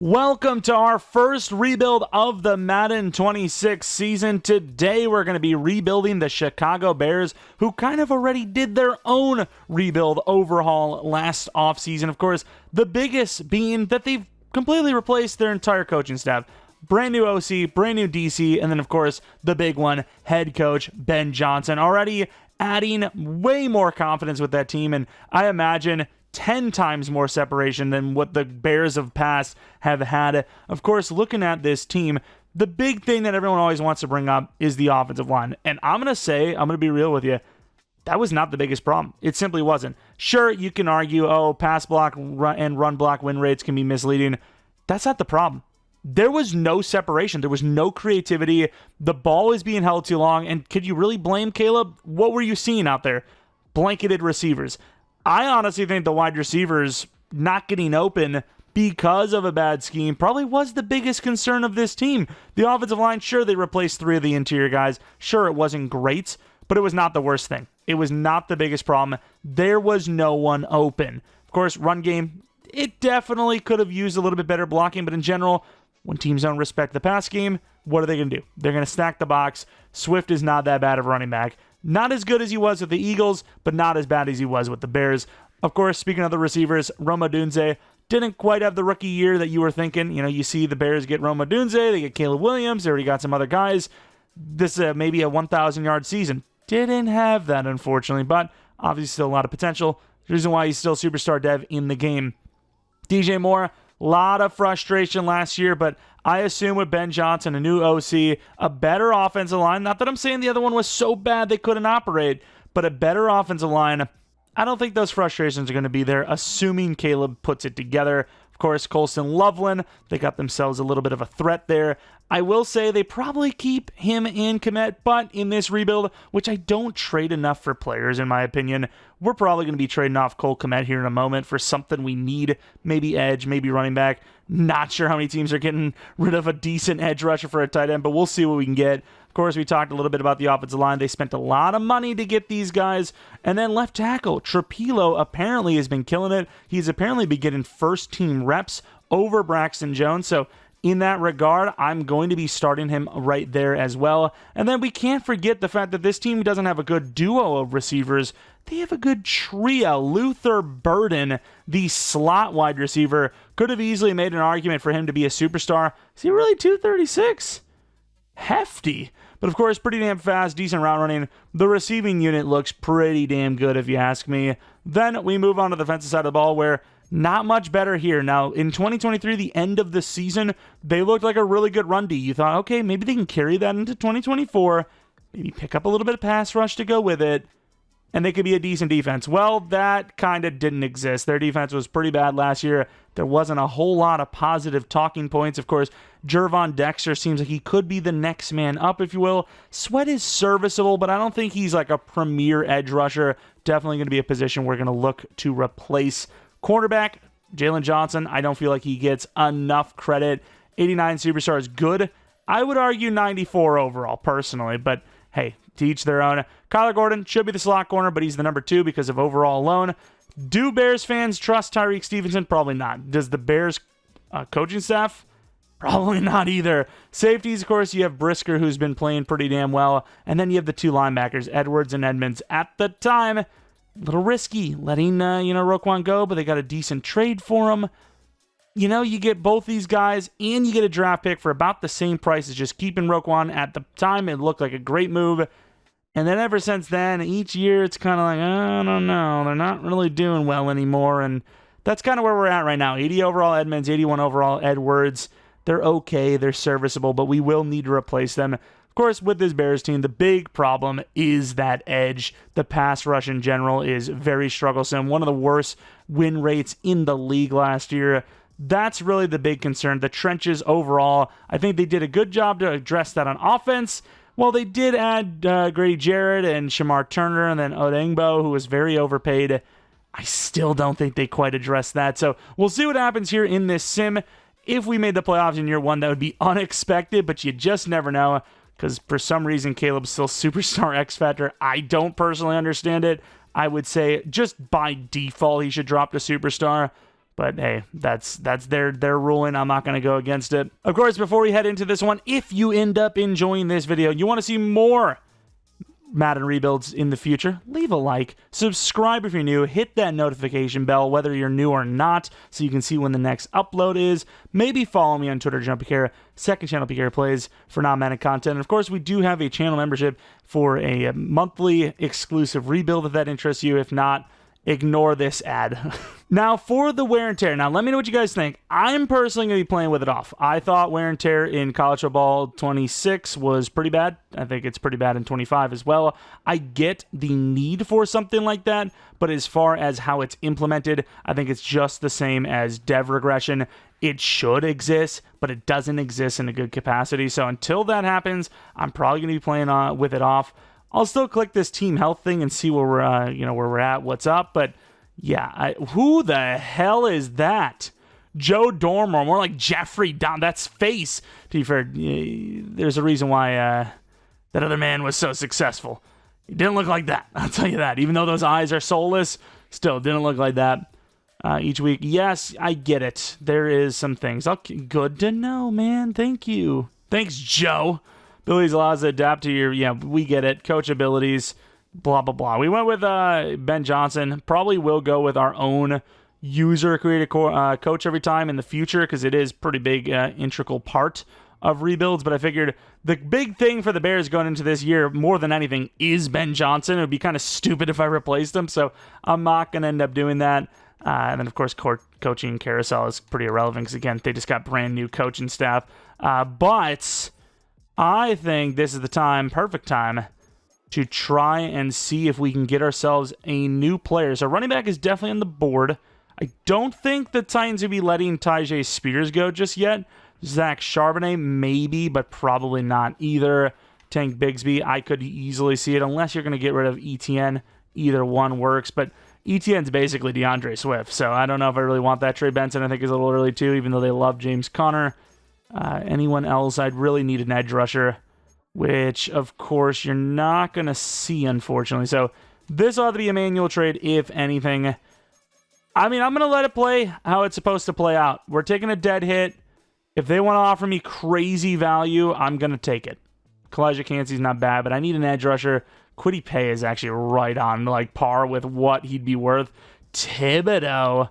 Welcome to our first rebuild of the Madden 26 season. Today we're going to be rebuilding the Chicago Bears, who kind of already did their own rebuild overhaul last offseason. Of course, the biggest being that they've completely replaced their entire coaching staff. Brand new OC, brand new DC, and then of course the big one, head coach Ben Johnson. Already adding way more confidence with that team, and I imagine 10 times more separation than what the Bears of past have had. Of course, looking at this team, the big thing that everyone always wants to bring up is the offensive line. And I'm going to be real with you, that was not the biggest problem. It simply wasn't. Sure, you can argue, pass block and run block win rates can be misleading. That's not the problem. There was no separation. There was no creativity. The ball is being held too long. And could you really blame Caleb? What were you seeing out there? Blanketed receivers. I honestly think the wide receivers not getting open because of a bad scheme probably was the biggest concern of this team. The offensive line, sure, they replaced 3 of the interior guys. Sure, it wasn't great, but it was not the worst thing. It was not the biggest problem. There was no one open. Of course, run game, it definitely could have used a little bit better blocking, but in general, when teams don't respect the pass game, what are they going to do? They're going to stack the box. Swift is not that bad of a running back. Not as good as he was with the Eagles, but not as bad as he was with the Bears. Of course, speaking of the receivers, Rome Odunze didn't quite have the rookie year that you were thinking. You know, you see the Bears get Rome Odunze, they get Caleb Williams, they already got some other guys. This is maybe a 1,000-yard season. Didn't have that, unfortunately, but obviously still a lot of potential. The reason why he's still superstar dev in the game. DJ Moore, a lot of frustration last year, but I assume with Ben Johnson, a new OC, a better offensive line, not that I'm saying the other one was so bad they couldn't operate, but a better offensive line, I don't think those frustrations are going to be there, assuming Caleb puts it together. Of course, Colston Loveland, they got themselves a little bit of a threat there. I will say they probably keep him and Kmet, but in this rebuild, which I don't trade enough for players in my opinion, we're probably going to be trading off Cole Kmet here in a moment for something we need, maybe edge, maybe running back. Not sure how many teams are getting rid of a decent edge rusher for a tight end, but we'll see what we can get. Of course, we talked a little bit about the offensive line. They spent a lot of money to get these guys. And then left tackle, Trapilo apparently has been killing it. He's apparently been getting first-team reps over Braxton Jones. So in that regard, I'm going to be starting him right there as well. And then we can't forget the fact that this team doesn't have a good duo of receivers. They have a good trio. Luther Burden, the slot wide receiver, could have easily made an argument for him to be a superstar. Is he really 236? Hefty. But of course, pretty damn fast, decent route running. The receiving unit looks pretty damn good if you ask me. Then we move on to the defensive side of the ball where not much better here. Now, in 2023, the end of the season, they looked like a really good run D. You thought, okay, maybe they can carry that into 2024, maybe pick up a little bit of pass rush to go with it, and they could be a decent defense. Well, that kind of didn't exist. Their defense was pretty bad last year. There wasn't a whole lot of positive talking points. Of course, Gervon Dexter seems like he could be the next man up, if you will. Sweat is serviceable, but I don't think he's like a premier edge rusher. Definitely going to be a position we're going to look to replace. Cornerback, Jalen Johnson, I don't feel like he gets enough credit. 89 superstar is good. I would argue 94 overall, personally, but hey, to each their own. Kyler Gordon should be the slot corner, but he's the number 2 because of overall alone. Do Bears fans trust Tyreek Stevenson? Probably not. Does the Bears coaching staff? Probably not either. Safeties, of course, you have Brisker, who's been playing pretty damn well, and then you have the 2 linebackers, Edwards and Edmonds. At the time, a little risky letting Roquan go, but they got a decent trade for him. You know, you get both these guys, and you get a draft pick for about the same price as just keeping Roquan. At the time, it looked like a great move. And then ever since then, each year, it's kind of like, I don't know. They're not really doing well anymore. And that's kind of where we're at right now. 80 overall Edmonds, 81 overall Edwards. They're okay. They're serviceable, but we will need to replace them. Of course, with this Bears team, the big problem is that edge. The pass rush in general is very strugglesome. One of the worst win rates in the league last year. That's really the big concern. The trenches overall, I think they did a good job to address that on offense. Well, they did add Grady Jarrett and Shamar Turner and then Odengbo, who was very overpaid. I still don't think they quite addressed that. So we'll see what happens here in this sim. If we made the playoffs in year 1, that would be unexpected, but you just never know. Because for some reason, Caleb's still superstar X Factor. I don't personally understand it. I would say just by default, he should drop to superstar. But hey, that's their ruling. I'm not going to go against it. Of course, before we head into this one, if you end up enjoying this video, you want to see more Madden rebuilds in the future, leave a like, subscribe if you're new, hit that notification bell whether you're new or not so you can see when the next upload is. Maybe follow me on Twitter, Jeromepkr, second channel PKR Plays for non-Madden content. And of course, we do have a channel membership for a monthly exclusive rebuild if that interests you. If not, ignore this ad. Now, for the wear and tear. Now, let me know what you guys think. I'm personally going to be playing with it off. I thought wear and tear in College Football 26 was pretty bad. I think it's pretty bad in 25 as well. I get the need for something like that, but as far as how it's implemented, I think it's just the same as dev regression. It should exist, but it doesn't exist in a good capacity. So until that happens, I'm probably going to be playing with it off. I'll still click this team health thing and see where we're, where we're at, what's up. But yeah, who the hell is that? Joe Dormer, more like Jeffrey Dahmer. That's face. To be fair, there's a reason why that other man was so successful. He didn't look like that. I'll tell you that. Even though those eyes are soulless, still didn't look like that each week. Yes, I get it. There is some things. Good to know, man. Thank you. Thanks, Joe. Abilities allows to adapt to your, we get it, coach abilities, blah, blah, blah. We went with Ben Johnson. Probably will go with our own user-created coach every time in the future because it is pretty big, integral part of rebuilds. But I figured the big thing for the Bears going into this year, more than anything, is Ben Johnson. It would be kind of stupid if I replaced him, so I'm not going to end up doing that. And then, of course, coaching carousel is pretty irrelevant because, again, they just got brand new coaching staff. But I think this is the perfect time, to try and see if we can get ourselves a new player. So running back is definitely on the board. I don't think the Titans will be letting Tyjae Spears go just yet. Zach Charbonnet, maybe, but probably not either. Tank Bigsby, I could easily see it, unless you're going to get rid of ETN. Either one works, but ETN's basically DeAndre Swift, so I don't know if I really want that. Trey Benson, I think, is a little early too, even though they love James Conner. Anyone else, I'd really need an edge rusher, which, of course, you're not going to see, unfortunately. So this ought to be a manual trade, if anything. I mean, I'm going to let it play how it's supposed to play out. We're taking a dead hit. If they want to offer me crazy value, I'm going to take it. Kalijah Cansey's not bad, but I need an edge rusher. Kwity Paye is actually right on par with what he'd be worth. Thibodeau.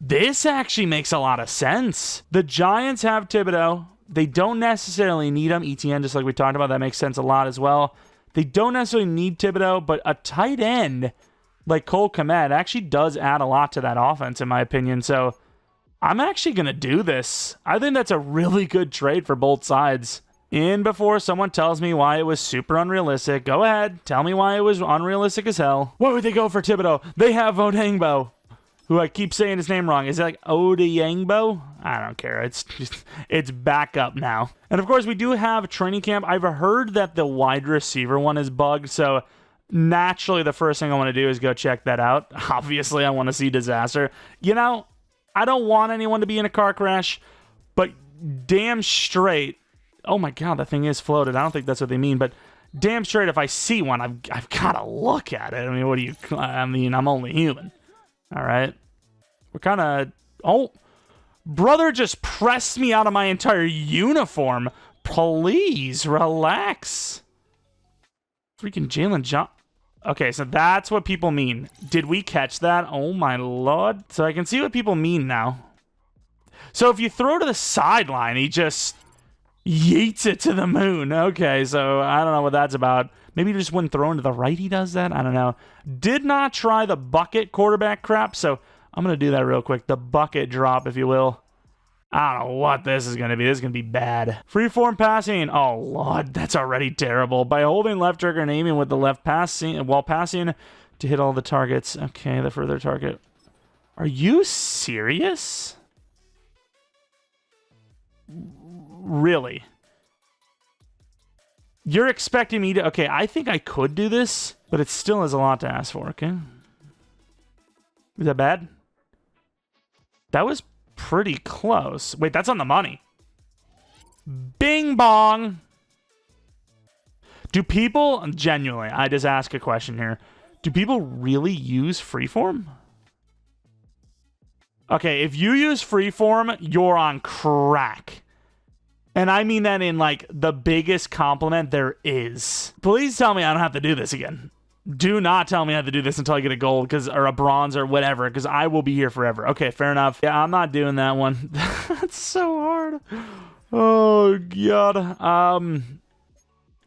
This actually makes a lot of sense. The Giants have Thibodeau. They don't necessarily need him. ETN, just like we talked about, that makes sense a lot as well. They don't necessarily need Thibodeau, but a tight end like Cole Kmet actually does add a lot to that offense, in my opinion. So I'm actually going to do this. I think that's a really good trade for both sides. And before someone tells me why it was super unrealistic, go ahead. Tell me why it was unrealistic as hell. Why would they go for Thibodeau? They have Odeyingbo, who I keep saying his name wrong. Is it like Odeyingbo? I don't care. It's back up now. And of course, we do have training camp. I've heard that the wide receiver one is bugged, so naturally the first thing I want to do is go check that out. Obviously, I want to see disaster. I don't want anyone to be in a car crash, but damn straight. Oh my God, that thing is floated. I don't think that's what they mean, but damn straight, if I see one, I've got to look at it. I mean, I'm only human. All right. We're kind of... Oh, brother just pressed me out of my entire uniform. Please, relax. Freaking Jalen John... Okay, so that's what people mean. Did we catch that? Oh my Lord. So I can see what people mean now. So if you throw to the sideline, he just yeets it to the moon. Okay, so I don't know what that's about. Maybe just when thrown to the right, he does that? I don't know. Did not try the bucket quarterback crap, so I'm going to do that real quick. The bucket drop, if you will. I don't know what this is going to be. This is going to be bad. Freeform passing. Oh, Lord, that's already terrible. By holding left trigger and aiming with the left passing while passing to hit all the targets. Okay, the further target. Are you serious? Really? You're expecting me to... Okay, I think I could do this, but it still is a lot to ask for, okay? Is that bad? That was pretty close. Wait, that's on the money. Bing bong. Do people... Genuinely, I just ask a question here. Do people really use freeform? Okay, if you use freeform, you're on crack. And I mean that in, like, the biggest compliment there is. Please tell me I don't have to do this again. Do not tell me I have to do this until I get a gold or a bronze or whatever, because I will be here forever. Okay, fair enough. Yeah, I'm not doing that one. That's so hard. Oh, God.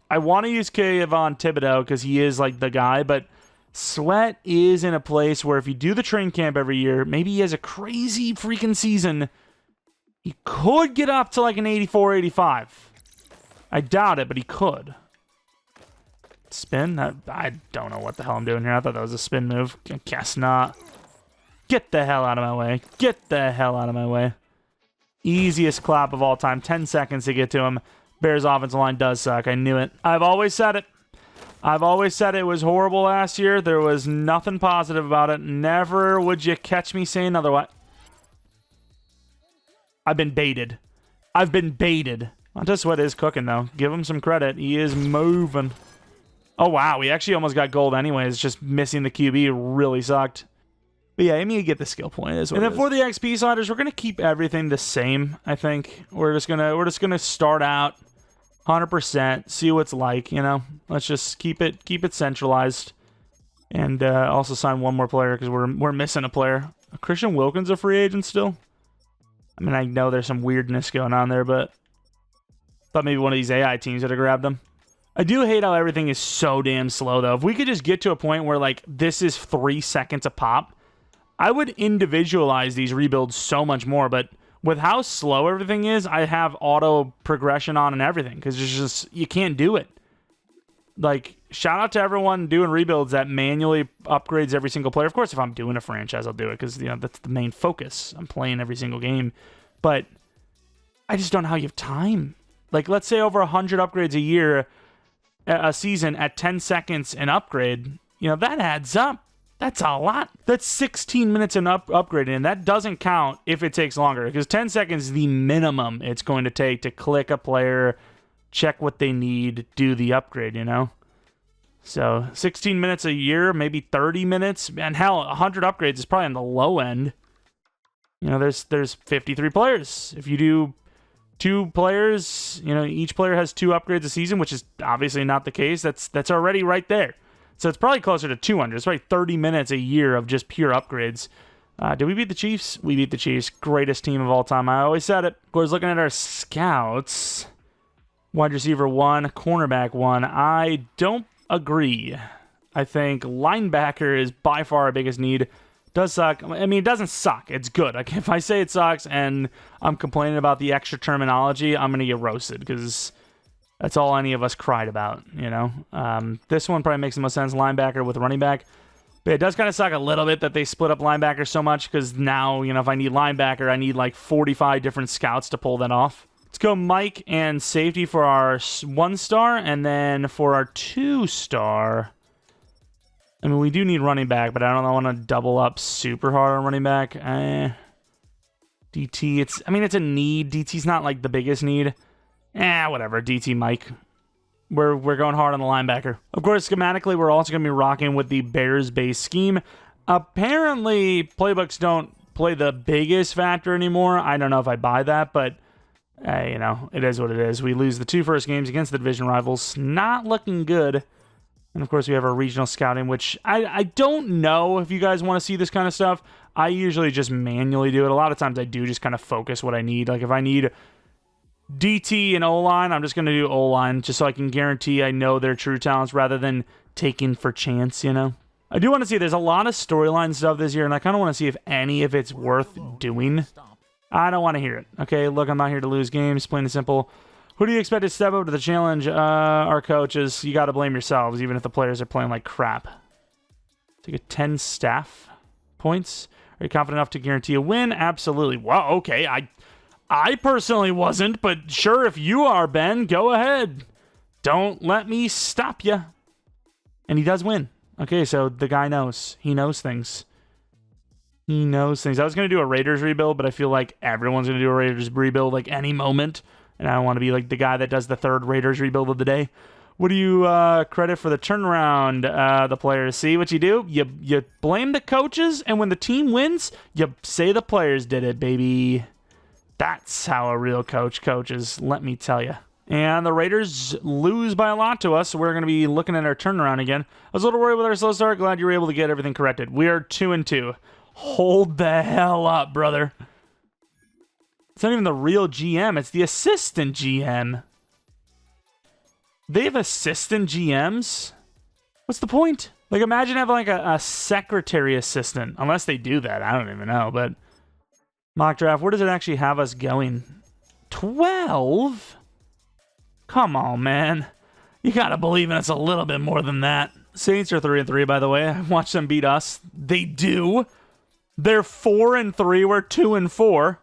I want to use Kayvon Thibodeau because he is, like, the guy, but Sweat is in a place where if you do the train camp every year, maybe he has a crazy freaking season, he could get up to like an 84, 85. I doubt it, but he could. Spin? I don't know what the hell I'm doing here. I thought that was a spin move. I guess not. Get the hell out of my way. Get the hell out of my way. Easiest clap of all time. 10 seconds to get to him. Bears offensive line does suck. I knew it. I've always said it. I've always said it was horrible last year. There was nothing positive about it. Never would you catch me saying otherwise. I've been baited. I've been baited. Montez Sweat is cooking, though. Give him some credit. He is moving. Oh, wow. We actually almost got gold anyways. Just missing the QB really sucked. But yeah, I mean, you get the skill point. And then for the XP sliders, we're going to keep everything the same, I think. We're just gonna start out 100%, see what it's like, you know. Let's just keep it centralized, and also sign one more player because we're missing a player. Christian Wilkins a free agent still. I mean, I know there's some weirdness going on there, but thought maybe one of these AI teams would have grabbed him. I do hate how everything is so damn slow though. If we could just get to a point where like this is 3 seconds a pop, I would individualize these rebuilds so much more, but with how slow everything is, I have auto progression on and everything because it's just, you can't do it. Like, shout out to everyone doing rebuilds that manually upgrades every single player. Of course, if I'm doing a franchise, I'll do it because, you know, that's the main focus. I'm playing every single game. But I just don't know how you have time. Like, let's say over 100 upgrades a year, a season at 10 seconds an upgrade. You know, that adds up. That's a lot. That's 16 minutes in upgrading, and that doesn't count if it takes longer, because 10 seconds is the minimum it's going to take to click a player, check what they need, do the upgrade, you know? So 16 minutes a year, maybe 30 minutes, and hell, 100 upgrades is probably on the low end. You know, there's 53 players. If you do 2 players, you know, each player has 2 upgrades a season, which is obviously not the case. That's already right there. So it's probably closer to 200. It's probably 30 minutes a year of just pure upgrades. Did we beat the Chiefs? We beat the Chiefs. Greatest team of all time. I always said it. Of course, looking at our scouts, wide receiver 1, cornerback 1. I don't agree. I think linebacker is by far our biggest need. Does suck. I mean, it doesn't suck. It's good. Like, if I say it sucks and I'm complaining about the extra terminology, I'm going to get roasted because that's all any of us cried about, you know? This one probably makes the most sense, linebacker with running back. But it does kind of suck a little bit that they split up linebacker so much because now, you know, if I need linebacker, I need like 45 different scouts to pull that off. Let's go Mike and safety for our 1-star, and then for our 2-star, I mean, we do need running back, but I don't want to double up super hard on running back. DT, it's a need. DT's not like the biggest need. Whatever. DT Mike. We're going hard on the linebacker. Of course, schematically, we're also going to be rocking with the Bears-based scheme. Apparently, playbooks don't play the biggest factor anymore. I don't know if I buy that, but you know, it is what it is. We lose the 2 first games against the division rivals. Not looking good. And of course, we have our regional scouting, which I don't know if you guys want to see this kind of stuff. I usually just manually do it. A lot of times I do just kind of focus what I need. Like if I need DT and O-line, I'm just going to do O-line just so I can guarantee I know their true talents rather than taking for chance, you know? I do want to see, there's a lot of storyline stuff this year, and I kind of want to see if any of it's worth doing. I don't want to hear it. Okay, look, I'm not here to lose games, plain and simple. Who do you expect to step up to the challenge? Our coaches. You got to blame yourselves, even if the players are playing like crap. Take a 10 staff points. Are you confident enough to guarantee a win? Absolutely. Well, okay, I personally wasn't, but sure, if you are, Ben, go ahead. Don't let me stop you. And he does win. Okay, so the guy knows. He knows things. He knows things. I was going to do a Raiders rebuild, but I feel like everyone's going to do a Raiders rebuild like any moment. And I don't want to be like the guy that does the 3rd Raiders rebuild of the day. What do you credit for the turnaround, the players? See what you do? You blame the coaches, and when the team wins, you say the players did it, baby. That's how a real coach coaches, let me tell you. And the Raiders lose by a lot to us, so we're going to be looking at our turnaround again. I was a little worried with our slow start. Glad you were able to get everything corrected. We are 2-2. Hold the hell up, brother. It's not even the real GM. It's the assistant GM. They have assistant GMs? What's the point? Like, imagine having like a secretary assistant. Unless they do that. I don't even know, but... Mock draft, where does it actually have us going? 12? Come on, man. You gotta believe in us a little bit more than that. Saints are 3-3, by the way. I watched them beat us. They do. They're 4-3. We're 2-4.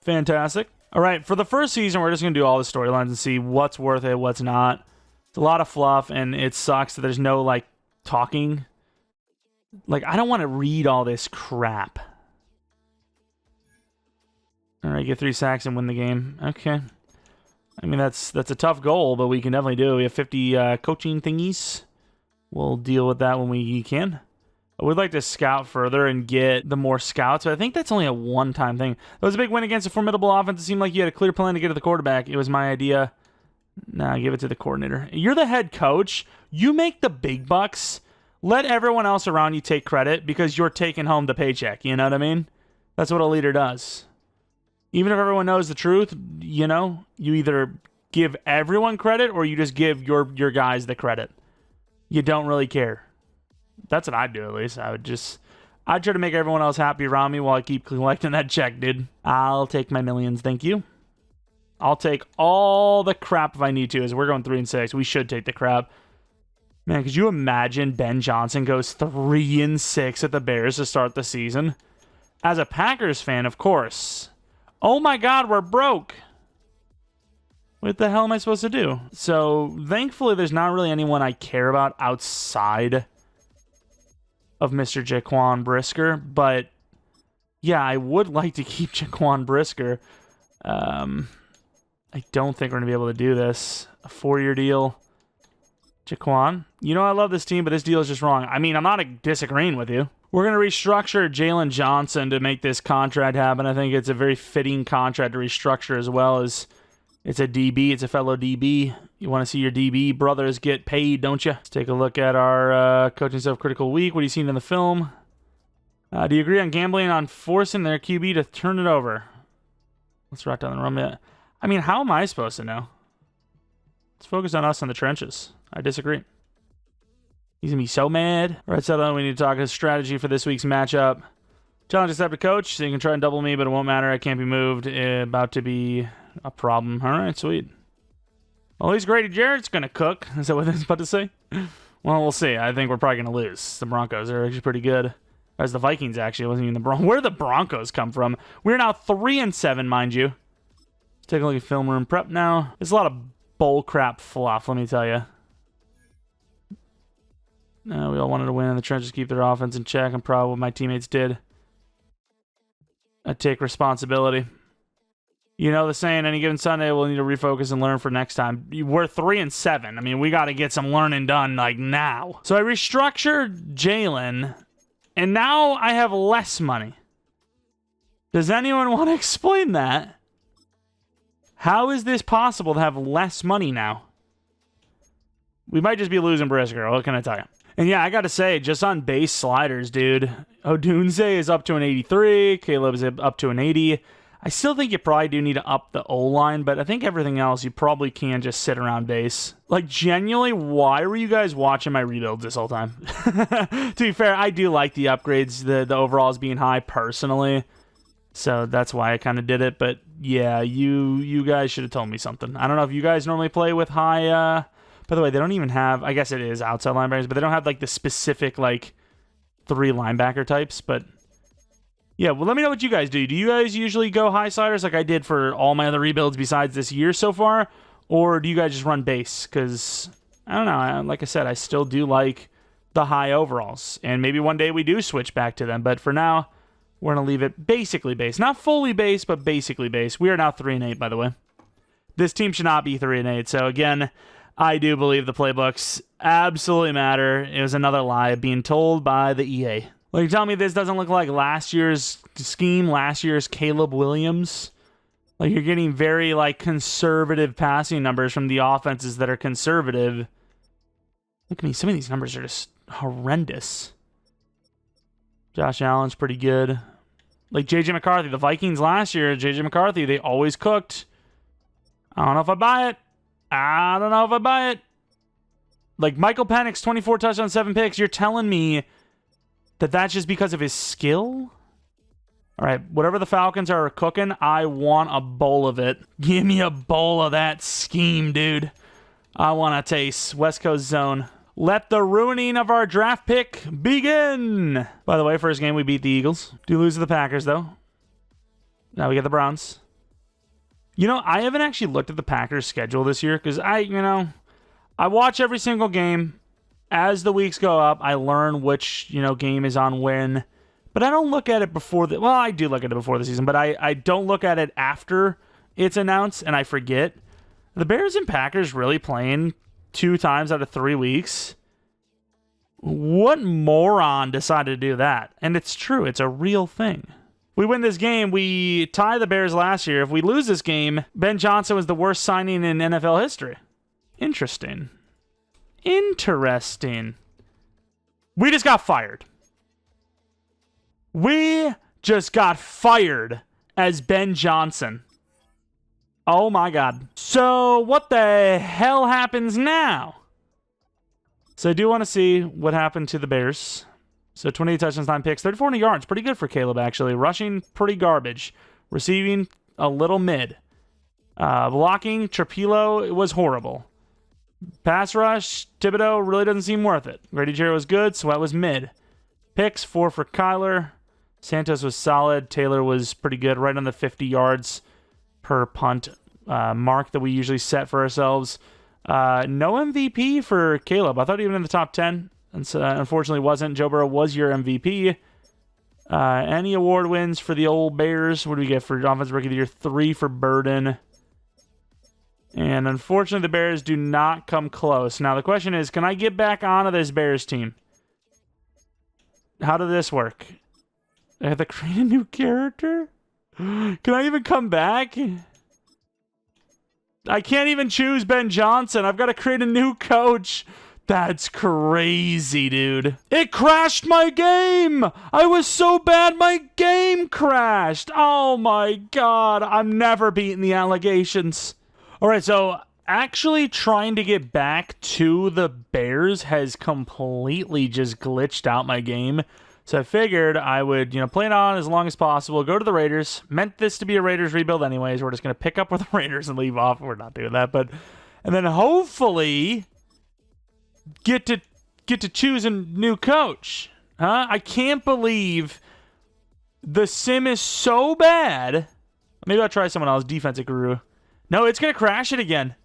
Fantastic. All right, for the first season, we're just gonna do all the storylines and see what's worth it, what's not. It's a lot of fluff, and it sucks that there's no, like, talking. Like, I don't want to read all this crap. All right, get 3 sacks and win the game. Okay. I mean, that's a tough goal, but we can definitely do it. We have 50 coaching thingies. We'll deal with that when we can. I would like to scout further and get the more scouts, but I think that's only a one-time thing. That was a big win against a formidable offense. It seemed like you had a clear plan to get to the quarterback. It was my idea. Nah, give it to the coordinator. You're the head coach. You make the big bucks. Let everyone else around you take credit because you're taking home the paycheck. You know what I mean? That's what a leader does. Even if everyone knows the truth, you know, you either give everyone credit or you just give your guys the credit. You don't really care. That's what I'd do, at least. I'd try to make everyone else happy around me while I keep collecting that check, dude. I'll take my millions, thank you. I'll take all the crap if I need to, as we're going 3-6. We should take the crap. Man, could you imagine Ben Johnson goes 3-6 at the Bears to start the season? As a Packers fan, of course. Oh my God, we're broke. What the hell am I supposed to do? So, thankfully, there's not really anyone I care about outside of Mr. Jaquan Brisker. But, yeah, I would like to keep Jaquan Brisker. I don't think we're going to be able to do this. A 4-year deal. Jaquan, you know I love this team, but this deal is just wrong. I mean, I'm not disagreeing with you. We're going to restructure Jalen Johnson to make this contract happen. I think it's a very fitting contract to restructure, as well as it's a DB. It's a fellow DB. You want to see your DB brothers get paid, don't you? Let's take a look at our coaching self-critical week. What are you seeing in the film? Do you agree on gambling on forcing their QB to turn it over? Let's write down the run. I mean, how am I supposed to know? Let's focus on us in the trenches. I disagree. He's going to be so mad. All right, so we need to talk a strategy for this week's matchup. Challenge accepted, coach. So you can try and double me, but it won't matter. I can't be moved. About to be a problem. All right, sweet. Well, at least Grady Jarrett's going to cook. Is that what I was about to say? Well, we'll see. I think we're probably going to lose. The Broncos are actually pretty good. As the Vikings, actually. It wasn't even the Broncos. Where did the Broncos come from? We're now 3-7, mind you. Let's take a look at film room prep now. There's a lot of bull crap fluff, let me tell you. We all wanted to win, and the trenches keep their offense in check. I'm proud of what my teammates did. I take responsibility. You know the saying, any given Sunday, we'll need to refocus and learn for next time. We're 3-7. I mean, we got to get some learning done, like, now. So I restructured Jalen, and now I have less money. Does anyone want to explain that? How is this possible to have less money now? We might just be losing Brisker. What can I tell you? And yeah, I got to say, just on base sliders, dude, Odunze is up to an 83. Caleb is up to an 80. I still think you probably do need to up the O-line, but I think everything else, you probably can just sit around base. Like, genuinely, why were you guys watching my rebuilds this whole time? To be fair, I do like the upgrades, the overalls being high personally. So that's why I kind of did it. But yeah, you guys should have told me something. I don't know if you guys normally play with high... By the way, they don't even have... I guess it is outside linebackers, but they don't have like the specific like 3 linebacker types. But yeah, well, let me know what you guys do. Do you guys usually go high sliders like I did for all my other rebuilds besides this year so far? Or do you guys just run base? Because, I don't know. Like I said, I still do like the high overalls. And maybe one day we do switch back to them. But for now... We're going to leave it basically base. Not fully base, but basically base. We are now 3-8, by the way. This team should not be 3-8. So, again, I do believe the playbooks absolutely matter. It was another lie being told by the EA. Like, you tell me this doesn't look like last year's scheme, last year's Caleb Williams? Like, you're getting very, like, conservative passing numbers from the offenses that are conservative. Look at me. Some of these numbers are just horrendous. Josh Allen's pretty good. Like, J.J. McCarthy. The Vikings last year, J.J. McCarthy, they always cooked. I don't know if I buy it. I don't know if I buy it. Like, Michael Penix, 24 touchdowns, 7 picks. You're telling me that that's just because of his skill? All right, whatever the Falcons are cooking, I want a bowl of it. Give me a bowl of that scheme, dude. I want a taste. West Coast zone. Let the ruining of our draft pick begin. By the way, first game we beat the Eagles. Do lose to the Packers, though. Now we get the Browns. You know, I haven't actually looked at the Packers' schedule this year because I watch every single game. As the weeks go up, I learn which, game is on when. But I don't look at it before the... Well, I do look at it before the season, but I don't look at it after it's announced, and I forget. The Bears and Packers really playing 2 times out of 3 weeks. What moron decided to do that? And it's true. It's a real thing. We win this game, we tie the Bears last year. If we lose this game, Ben Johnson was the worst signing in NFL history. Interesting. We just got fired. We just got fired as Ben Johnson. Oh my God. So what the hell happens now? So I do want to see what happened to the Bears. So 28 touchdowns, 9 picks, 3,400 yards. Pretty good for Caleb, actually. Rushing, pretty garbage. Receiving, a little mid. Blocking, Trapilo, was horrible. Pass rush, Thibodeau really doesn't seem worth it. Grady Jarrett was good, Sweat was mid. Picks, 4 for Kyler. Santos was solid. Taylor was pretty good, right on the 50 yards per punt mark that we usually set for ourselves. No MVP for Caleb. I thought he was in the top 10. And so, unfortunately wasn't. Joe Burrow was your MVP. Any award wins for the old Bears? What do we get for Offensive Rookie of the Year? 3 for Burden. And unfortunately, the Bears do not come close. Now, the question is, can I get back onto this Bears team? How did this work? I have to create a new character? Can I even come back? I can't even choose Ben Johnson. I've got to create a new coach. That's crazy, dude. It crashed my game. I was so bad, my game crashed. Oh my God. I'm never beating the allegations. All right, so actually trying to get back to the Bears has completely just glitched out my game. So I figured I would, play it on as long as possible, go to the Raiders. Meant this to be a Raiders rebuild anyways. We're just going to pick up with the Raiders and leave off. We're not doing that, and then hopefully get to choose a new coach. I can't believe the sim is so bad. Maybe I'll try someone else, defensive guru. No, it's going to crash it again.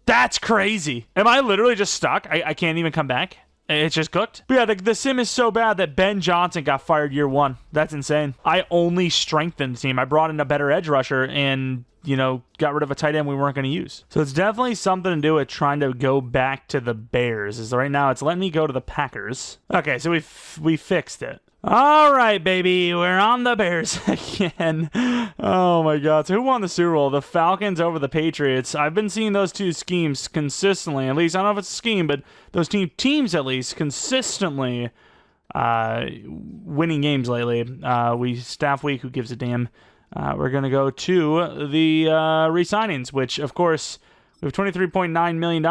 That's crazy. Am I literally just stuck? I can't even come back? It's just cooked? But yeah, the sim is so bad that Ben Johnson got fired year 1. That's insane. I only strengthened the team. I brought in a better edge rusher and, got rid of a tight end we weren't going to use. So it's definitely something to do with trying to go back to the Bears. Is right now it's letting me go to the Packers. Okay, so we fixed it. All right, baby, we're on the Bears again. Oh, my God. So who won the Super Bowl? The Falcons over the Patriots. I've been seeing those two schemes consistently. At least, I don't know if it's a scheme, but those teams at least consistently winning games lately. Staff week, who gives a damn? We're going to go to the re-signings, which, of course, we have $23.9 million.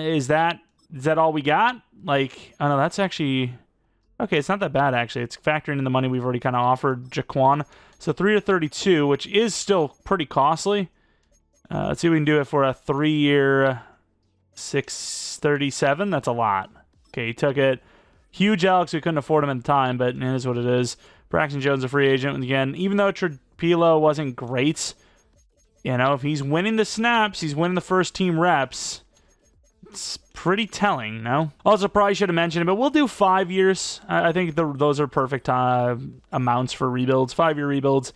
Is that all we got? Like, I don't know, that's actually... Okay, it's not that bad, actually. It's factoring in the money we've already kind of offered Jaquan. So 3-32, which is still pretty costly. Let's see if we can do it for a 3-year 637. That's a lot. Okay, he took it. Huge Alex, we couldn't afford him at the time, but it is what it is. Braxton Jones, a free agent. And again, even though Trapilo wasn't great, if he's winning the snaps, he's winning the first team reps. It's pretty telling, no? Also, probably should have mentioned it, but we'll do 5 years. I think those are perfect amounts for rebuilds. 5-year rebuilds.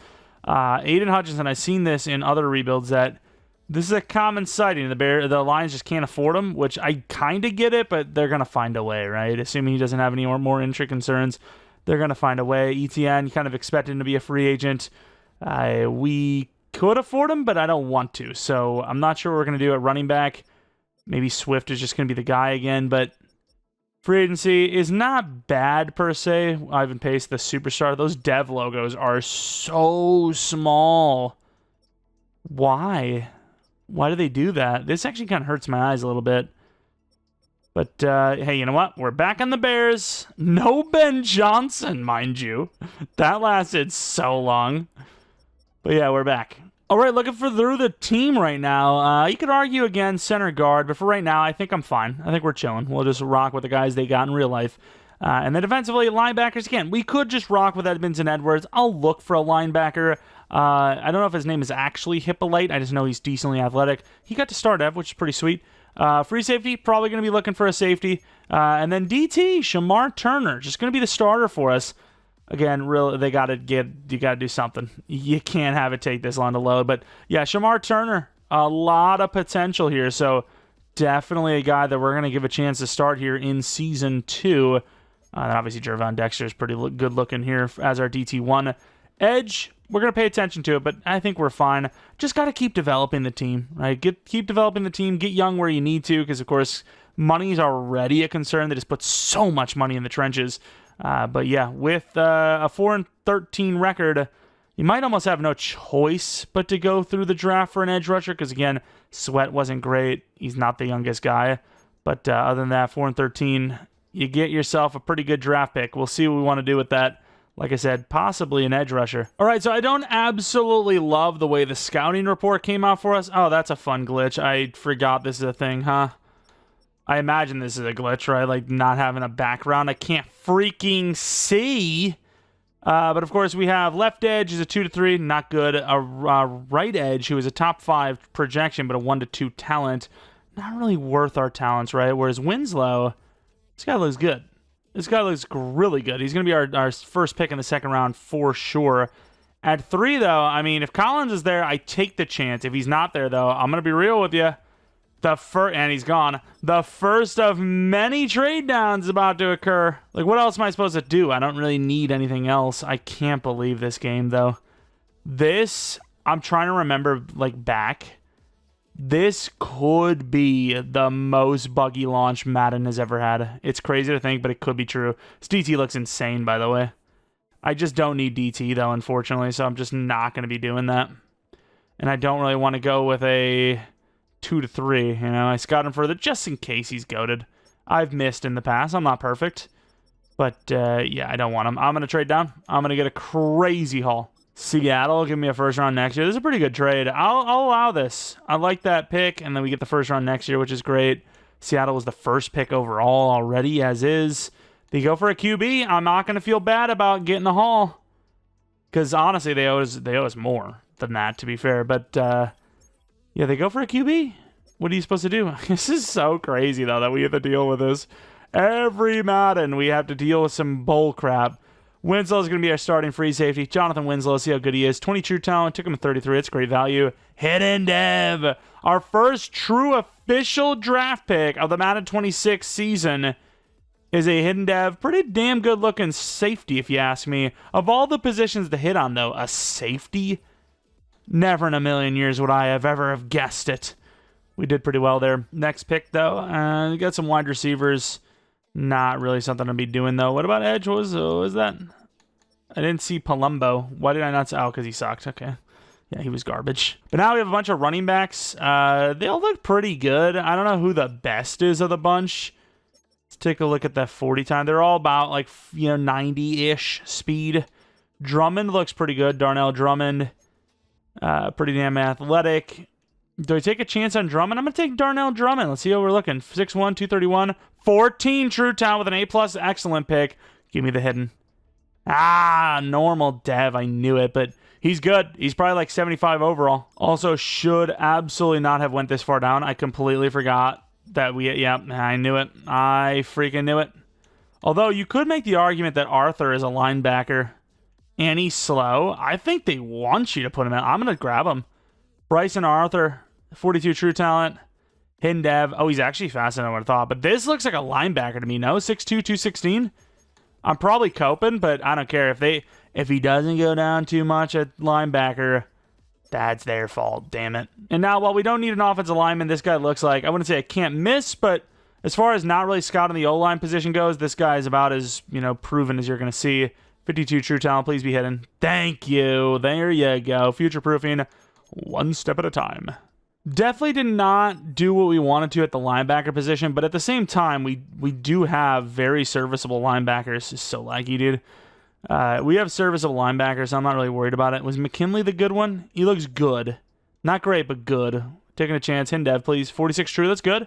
Aiden Hutchinson, I've seen this in other rebuilds that This is a common sighting. The Lions just can't afford him, which I kind of get it, but they're going to find a way, right? Assuming he doesn't have any more injury concerns, they're going to find a way. ETN, you kind of expect him to be a free agent. We could afford him, but I don't want to. So I'm not sure what we're going to do at running back. Maybe Swift is just going to be the guy again, but free agency is not bad per se. Ivan Pace, the superstar. Those dev logos are so small. Why? Why do they do that? This actually kind of hurts my eyes a little bit. But, hey, you know what? We're back on the Bears. No Ben Johnson, mind you. That lasted so long. But, yeah, we're back. All right, looking through the team right now. You could argue, again, center guard. But for right now, I think I'm fine. I think we're chilling. We'll just rock with the guys they got in real life. And then defensively, linebackers, again, we could just rock with Edmonds and Edwards. I'll look for a linebacker. I don't know if his name is actually Hippolyte. I just know he's decently athletic. He got to start Ev, which is pretty sweet. Free safety, probably going to be looking for a safety. And then DT, Shamar Turner, just going to be the starter for us. Again, really, you got to do something. You can't have it take this long to load. But yeah, Shamar Turner, a lot of potential here. So definitely a guy that we're going to give a chance to start here in Season 2. And obviously, Jervon Dexter is pretty good looking here as our DT1. Edge, we're going to pay attention to it, but I think we're fine. Just got to keep developing the team, right? Keep developing the team. Get young where you need to, because, of course, money's already a concern. They just put so much money in the trenches. But, yeah, with a 4-13 record, you might almost have no choice but to go through the draft for an edge rusher, because, again, Sweat wasn't great. He's not the youngest guy. But other than that, 4-13, you get yourself a pretty good draft pick. We'll see what we want to do with that. Like I said, possibly an edge rusher. All right, so I don't absolutely love the way the scouting report came out for us. Oh, that's a fun glitch. I forgot this is a thing, huh? I imagine this is a glitch, right? Like not having a background. I can't freaking see. But of course, we have left edge is a 2-3, not good. A right edge who is a top 5 projection, but a 1-2 talent. Not really worth our talents, right? Whereas Winslow, this guy looks good. This guy looks really good. He's going to be our first pick in the second round for sure. At 3, though, I mean, if Collins is there, I take the chance. If he's not there, though, I'm going to be real with you. And he's gone. The first of many trade downs about to occur. Like, what else am I supposed to do? I don't really need anything else. I can't believe this game, though. This, I'm trying to remember, like, back. This could be the most buggy launch Madden has ever had. It's crazy to think, but it could be true. This DT looks insane, by the way. I just don't need DT, though, unfortunately, so I'm just not going to be doing that. And I don't really want to go with a 2-3, you know? I scouted him further just in case he's goated. I've missed in the past. I'm not perfect. But, yeah, I don't want him. I'm going to trade down. I'm going to get a crazy haul. Seattle, give me a first round next year. This is a pretty good trade. I'll allow this. I like that pick, and then we get the first round next year, which is great. Seattle was the first pick overall already, as is. They go for a QB. I'm not going to feel bad about getting a haul, because honestly, they owe us more than that, to be fair. But yeah, they go for a QB. What are you supposed to do? This is so crazy, though, that we have to deal with this. Every Madden, we have to deal with some bull crap. Winslow is going to be our starting free safety. Jonathan Winslow, see how good he is. 20 true talent, took him at 33. It's great value. Hidden Dev, our first true official draft pick of the Madden 26 season, is a Hidden Dev. Pretty damn good looking safety, if you ask me. Of all the positions to hit on, though, a safety? Never in a million years would I have ever have guessed it. We did pretty well there. Next pick, though, we got some wide receivers. Not really something to be doing, though. What about Edge? What was that? I didn't see Palumbo. Why did I not see? Oh, because he sucked. Okay. Yeah, he was garbage. But now we have a bunch of running backs. They all look pretty good. I don't know who the best is of the bunch. Let's take a look at that 40 time. They're all about, like, 90-ish speed. Drummond looks pretty good. Darnell Drummond. Pretty damn athletic. Do I take a chance on Drummond? I'm going to take Darnell Drummond. Let's see how we're looking. 6'1", 231. 14 true talent with an A+. Excellent pick. Give me the hidden. Normal dev. I knew it, but he's good. He's probably like 75 overall. Also, should absolutely not have went this far down. I completely forgot that I knew it. I freaking knew it. Although, you could make the argument that Arthur is a linebacker and he's slow. I think they want you to put him in. I'm going to grab him. Bryson Arthur, 42 true talent. Hidden dev. Oh, he's actually faster than I would have thought. But this looks like a linebacker to me, no? 6'2", 216? I'm probably coping, but I don't care. If he doesn't go down too much at linebacker, that's their fault, damn it. And now, while we don't need an offensive lineman, this guy looks like, I wouldn't say I can't miss, but as far as not really scouting the O-line position goes, this guy is about as, proven as you're going to see. 52 true talent, please be hidden. Thank you. There you go. Future-proofing, one step at a time. Definitely did not do what we wanted to at the linebacker position, but at the same time, we do have very serviceable linebackers. It's so laggy, dude. We have serviceable linebackers, so I'm not really worried about it. Was McKinley the good one? He looks good. Not great, but good. Taking a chance. Hidden dev, please. 46 true, that's good.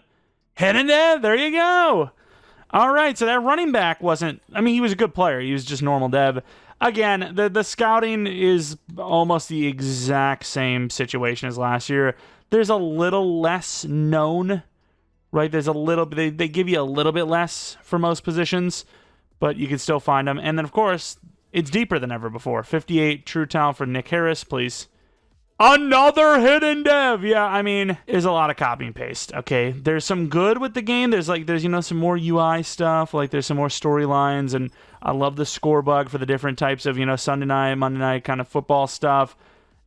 Hidden dev, there you go. All right, so that running back wasn't... I mean, he was a good player. He was just normal dev. Again, the scouting is almost the exact same situation as last year. There's a little less known, right? There's a little... They give you a little bit less for most positions, but you can still find them. And then, of course, it's deeper than ever before. 58 true talent for Nick Harris, please. Another hidden dev. Yeah, I mean, there's a lot of copy and paste. Okay, there's some good with the game. There's some more UI stuff. Like there's some more storylines, and I love the score bug for the different types of Sunday night, Monday night kind of football stuff,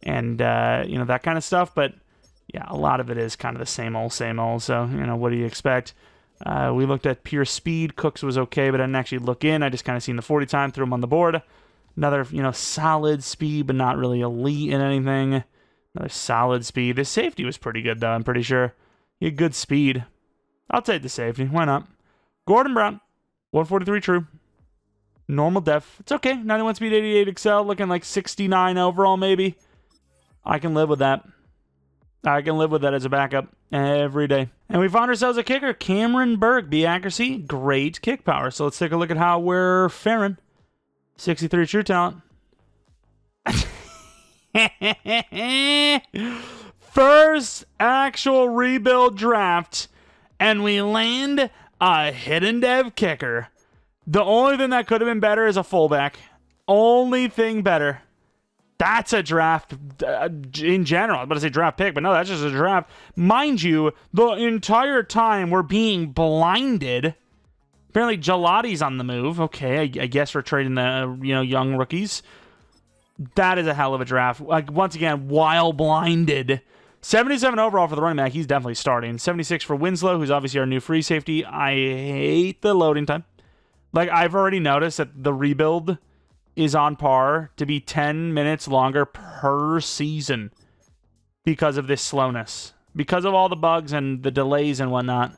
and that kind of stuff. But yeah, a lot of it is kind of the same old. So what do you expect? We looked at pure speed. Cooks was okay, but I didn't actually look in. I just kind of seen the 40 time, threw him on the board. Another solid speed, but not really elite in anything. Another solid speed. This safety was pretty good, though, I'm pretty sure. He had good speed. I'll take the safety. Why not? Gordon Brown. 143 true. Normal def. It's okay. 91 speed, 88 excel. Looking like 69 overall, maybe. I can live with that. I can live with that as a backup every day. And we found ourselves a kicker. Cameron Berg. B accuracy. Great kick power. So let's take a look at how we're faring. 63 true talent. First actual rebuild draft, and we land a hidden dev kicker. The only thing that could have been better is a fullback. Only thing better. That's a draft in general. I was about to say draft pick, but no, that's just a draft. Mind you, the entire time we're being blinded. Apparently, Gelati's on the move. Okay, I guess we're trading the young rookies. That is a hell of a draft. Like, once again, while blinded. 77 overall for the running back. He's definitely starting. 76 for Winslow, who's obviously our new free safety. I hate the loading time. Like, I've already noticed that the rebuild is on par to be 10 minutes longer per season because of this slowness. Because of all the bugs and the delays and whatnot.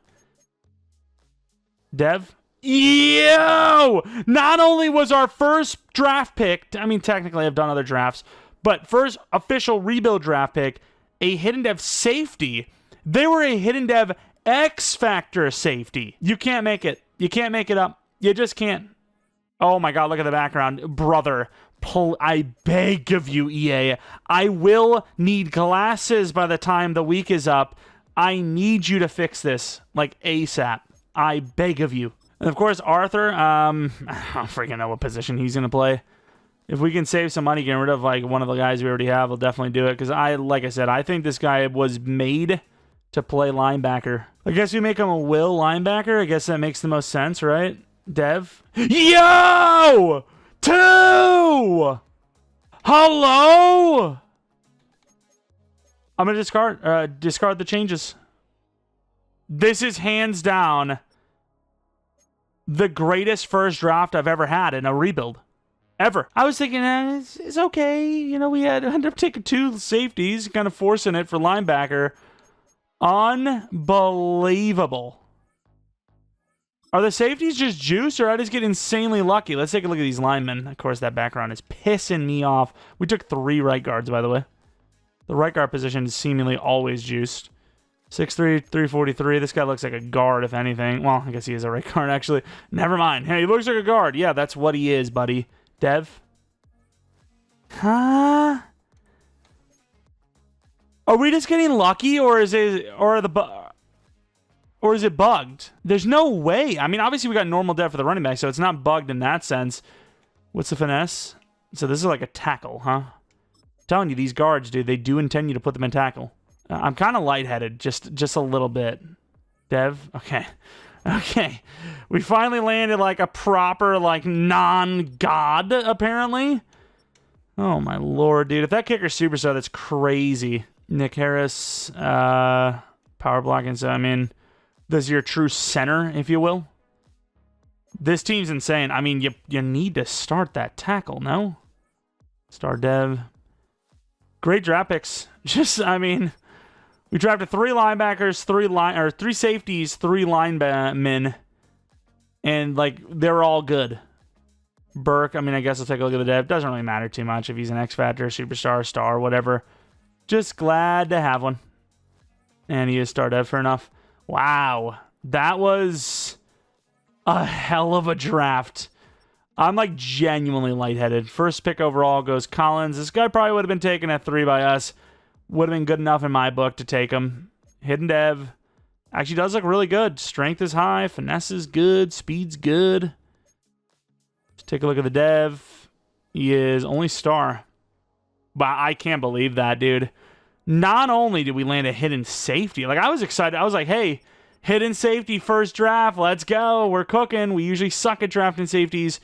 Dev? Yo! Not only was our first draft pick, I mean, technically I've done other drafts, but first official rebuild draft pick, a hidden dev safety. They were a hidden dev X Factor safety. You can't make it. You can't make it up. You just can't. Oh my God, look at the background. Brother, I beg of you, EA. I will need glasses by the time the week is up. I need you to fix this, like ASAP. I beg of you. And of course, Arthur, I don't freaking know what position he's going to play. If we can save some money getting rid of like one of the guys we already have, we'll definitely do it. Because like I said, I think this guy was made to play linebacker. I guess we make him a will linebacker. I guess that makes the most sense, right? Dev. Yo! 2! Hello? I'm going to discard the changes. This is hands down the greatest first draft I've ever had in a rebuild. Ever. I was thinking, it's okay. We ended up taking 2 safeties, kind of forcing it for linebacker. Unbelievable. Are the safeties just juice, or I just get insanely lucky? Let's take a look at these linemen. Of course, that background is pissing me off. We took 3 right guards, by the way. The right guard position is seemingly always juiced. 6'3", 343. This guy looks like a guard, if anything. Well, I guess he is a right guard, actually. Never mind. Hey, he looks like a guard. Yeah, that's what he is, buddy. Dev? Huh? Are we just getting lucky, or is it bugged? There's no way. I mean, obviously we got normal dev for the running back, so it's not bugged in that sense. What's the finesse? So this is like a tackle, huh? I'm telling you, these guards, dude, they do intend you to put them in tackle. I'm kind of lightheaded, just a little bit. Dev? Okay. Okay. We finally landed like a proper, like, non-god, apparently. Oh, my lord, dude. If that kicker's superstar, that's crazy. Nick Harris, power blocking. So, I mean, this is your true center, if you will. This team's insane. I mean, you need to start that tackle, no? Star Dev. Great draft picks. Just, I mean, we drafted 3 linebackers, 3 safeties, 3 linemen, and, like, they're all good. Burke, I mean, I guess I'll take a look at the dev. Doesn't really matter too much if he's an X Factor, superstar, star, whatever. Just glad to have one. And he is star dev for enough. Wow. That was a hell of a draft. I'm, like, genuinely lightheaded. First pick overall goes Collins. This guy probably would have been taken at 3 by us. Would have been good enough in my book to take him. Hidden dev. Actually does look really good. Strength is high. Finesse is good. Speed's good. Let's take a look at the dev. He is only star. But I can't believe that, dude. Not only did we land a hidden safety. Like, I was excited. I was like, hey, hidden safety first draft. Let's go. We're cooking. We usually suck at drafting safeties.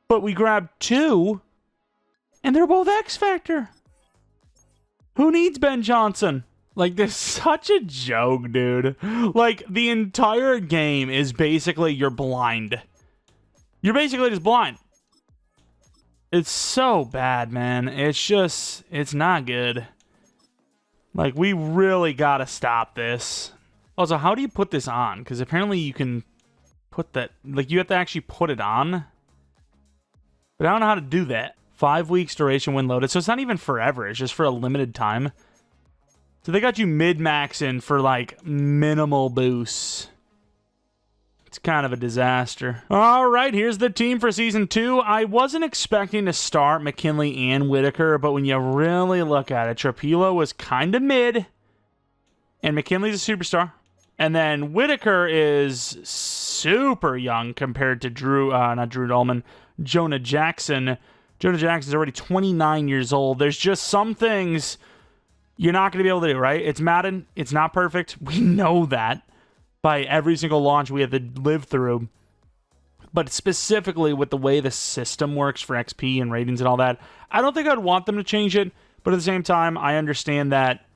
But we grabbed 2. And they're both X Factor. Who needs Ben Johnson? Like, this is such a joke, dude. Like, the entire game is basically you're blind. You're basically just blind. It's so bad, man. It's not good. Like, we really gotta stop this. Also, how do you put this on? Because apparently you can put that... Like, you have to actually put it on. But I don't know how to do that. 5 weeks duration when loaded. So it's not even forever. It's just for a limited time. So they got you mid-maxing for, like, minimal boosts. It's kind of a disaster. All right, here's the team for Season 2. I wasn't expecting to start McKinley and Whitaker, but when you really look at it, Trapilo was kind of mid, and McKinley's a superstar. And then Whitaker is super young compared to not Drew Dolman, Jonah Jackson. Jonah Jackson's already 29 years old. There's just some things you're not going to be able to do, right? It's Madden. It's not perfect. We know that by every single launch we have to live through. But specifically with the way the system works for XP and ratings and all that, I don't think I'd want them to change it. But at the same time, I understand that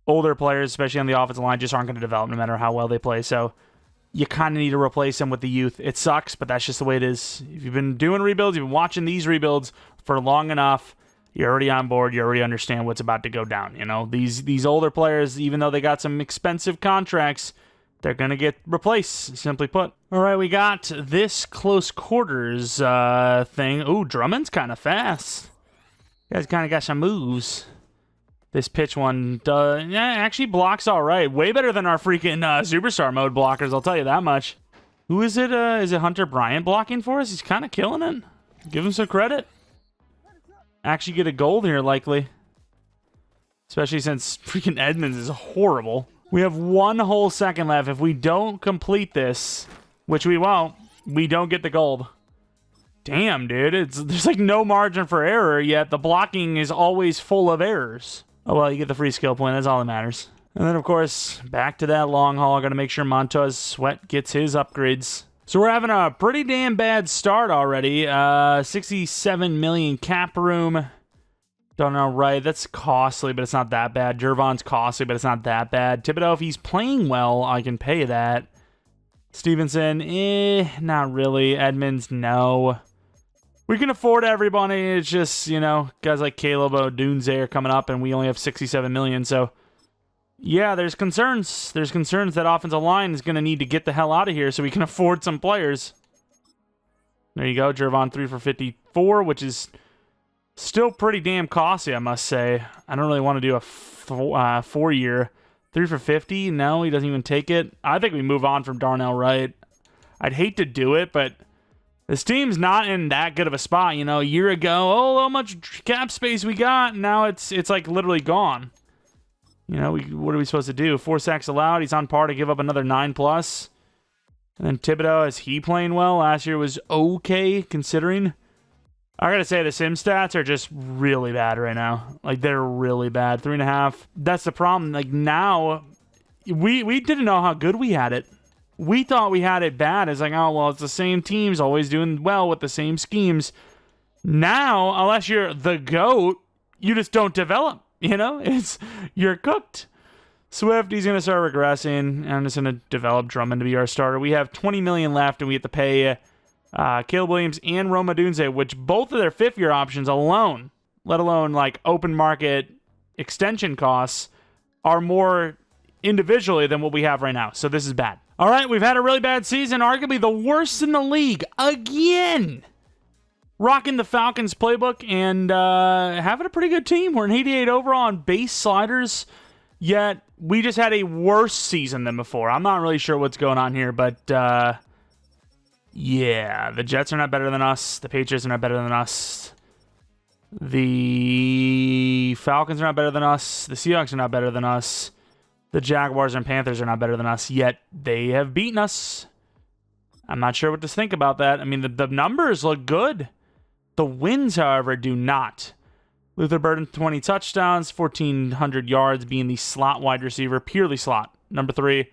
older players, especially on the offensive line, just aren't going to develop no matter how well they play. So you kind of need to replace them with the youth. It sucks, but that's just the way it is. If you've been doing rebuilds, you've been watching these rebuilds for long enough, you're already on board. You already understand what's about to go down. You know, these older players, even though they got some expensive contracts, they're going to get replaced, simply put. All right, we got this close quarters thing. Ooh, Drummond's kind of fast. You guys kind of got some moves. This pitch one actually blocks all right. Way better than our freaking superstar mode blockers, I'll tell you that much. Who is it? Is it Hunter Bryant blocking for us? He's kind of killing it. Give him some credit. Actually get a gold here, likely. Especially since freaking Edmonds is horrible. We have 1 whole second left. If we don't complete this, which we won't, we don't get the gold. Damn, dude. There's like no margin for error, yet the blocking is always full of errors. Oh, well, you get the free skill point. That's all that matters. And then, of course, back to that long haul. Got to make sure Montez Sweat gets his upgrades. So we're having a pretty damn bad start already. 67 million cap room. Don't know, right? That's costly, but it's not that bad. Jervon's costly, but it's not that bad. Thibodeau, if he's playing well, I can pay that. Stevenson, not really. Edmonds, no. We can afford everybody. It's just, you know, guys like Caleb O'Dunze are coming up, and we only have 67 million. So, yeah, there's concerns. There's concerns that offensive line is going to need to get the hell out of here so we can afford some players. There you go. Jervon 3 for 54, which is still pretty damn costly, I must say. I don't really want to do a 4-year. 3 for 50? No, he doesn't even take it. I think we move on from Darnell Wright. I'd hate to do it, but this team's not in that good of a spot. You know, a year ago, oh, how much cap space we got. Now it's like literally gone. You know, what are we supposed to do? 4 sacks allowed. He's on par to give up another 9+. And then Thibodeau, is he playing well? Last year was okay, considering. I gotta say, the sim stats are just really bad right now. Like, they're really bad. 3.5. That's the problem. Like, now, we didn't know how good we had it. We thought we had it bad. It's like, oh, well, it's the same teams always doing well with the same schemes. Now, unless you're the GOAT, you just don't develop. You know? You're cooked. Swift, he's going to start regressing. I'm just going to develop Drummond to be our starter. We have $20 million left, and we have to pay Caleb Williams and Rome Odunze, which both of their fifth-year options alone, let alone like open market extension costs, are more individually than what we have right now. So this is bad. All right, we've had a really bad season, arguably the worst in the league again. Rocking the Falcons playbook and having a pretty good team. We're an 88 overall on base sliders, yet we just had a worse season than before. I'm not really sure what's going on here, but yeah, the Jets are not better than us. The Patriots are not better than us. The Falcons are not better than us. The Seahawks are not better than us. The Jaguars and Panthers are not better than us, yet they have beaten us. I'm not sure what to think about that. I mean, the numbers look good. The wins, however, do not. Luther Burden, 20 touchdowns, 1,400 yards, being the slot wide receiver, purely slot. Number 3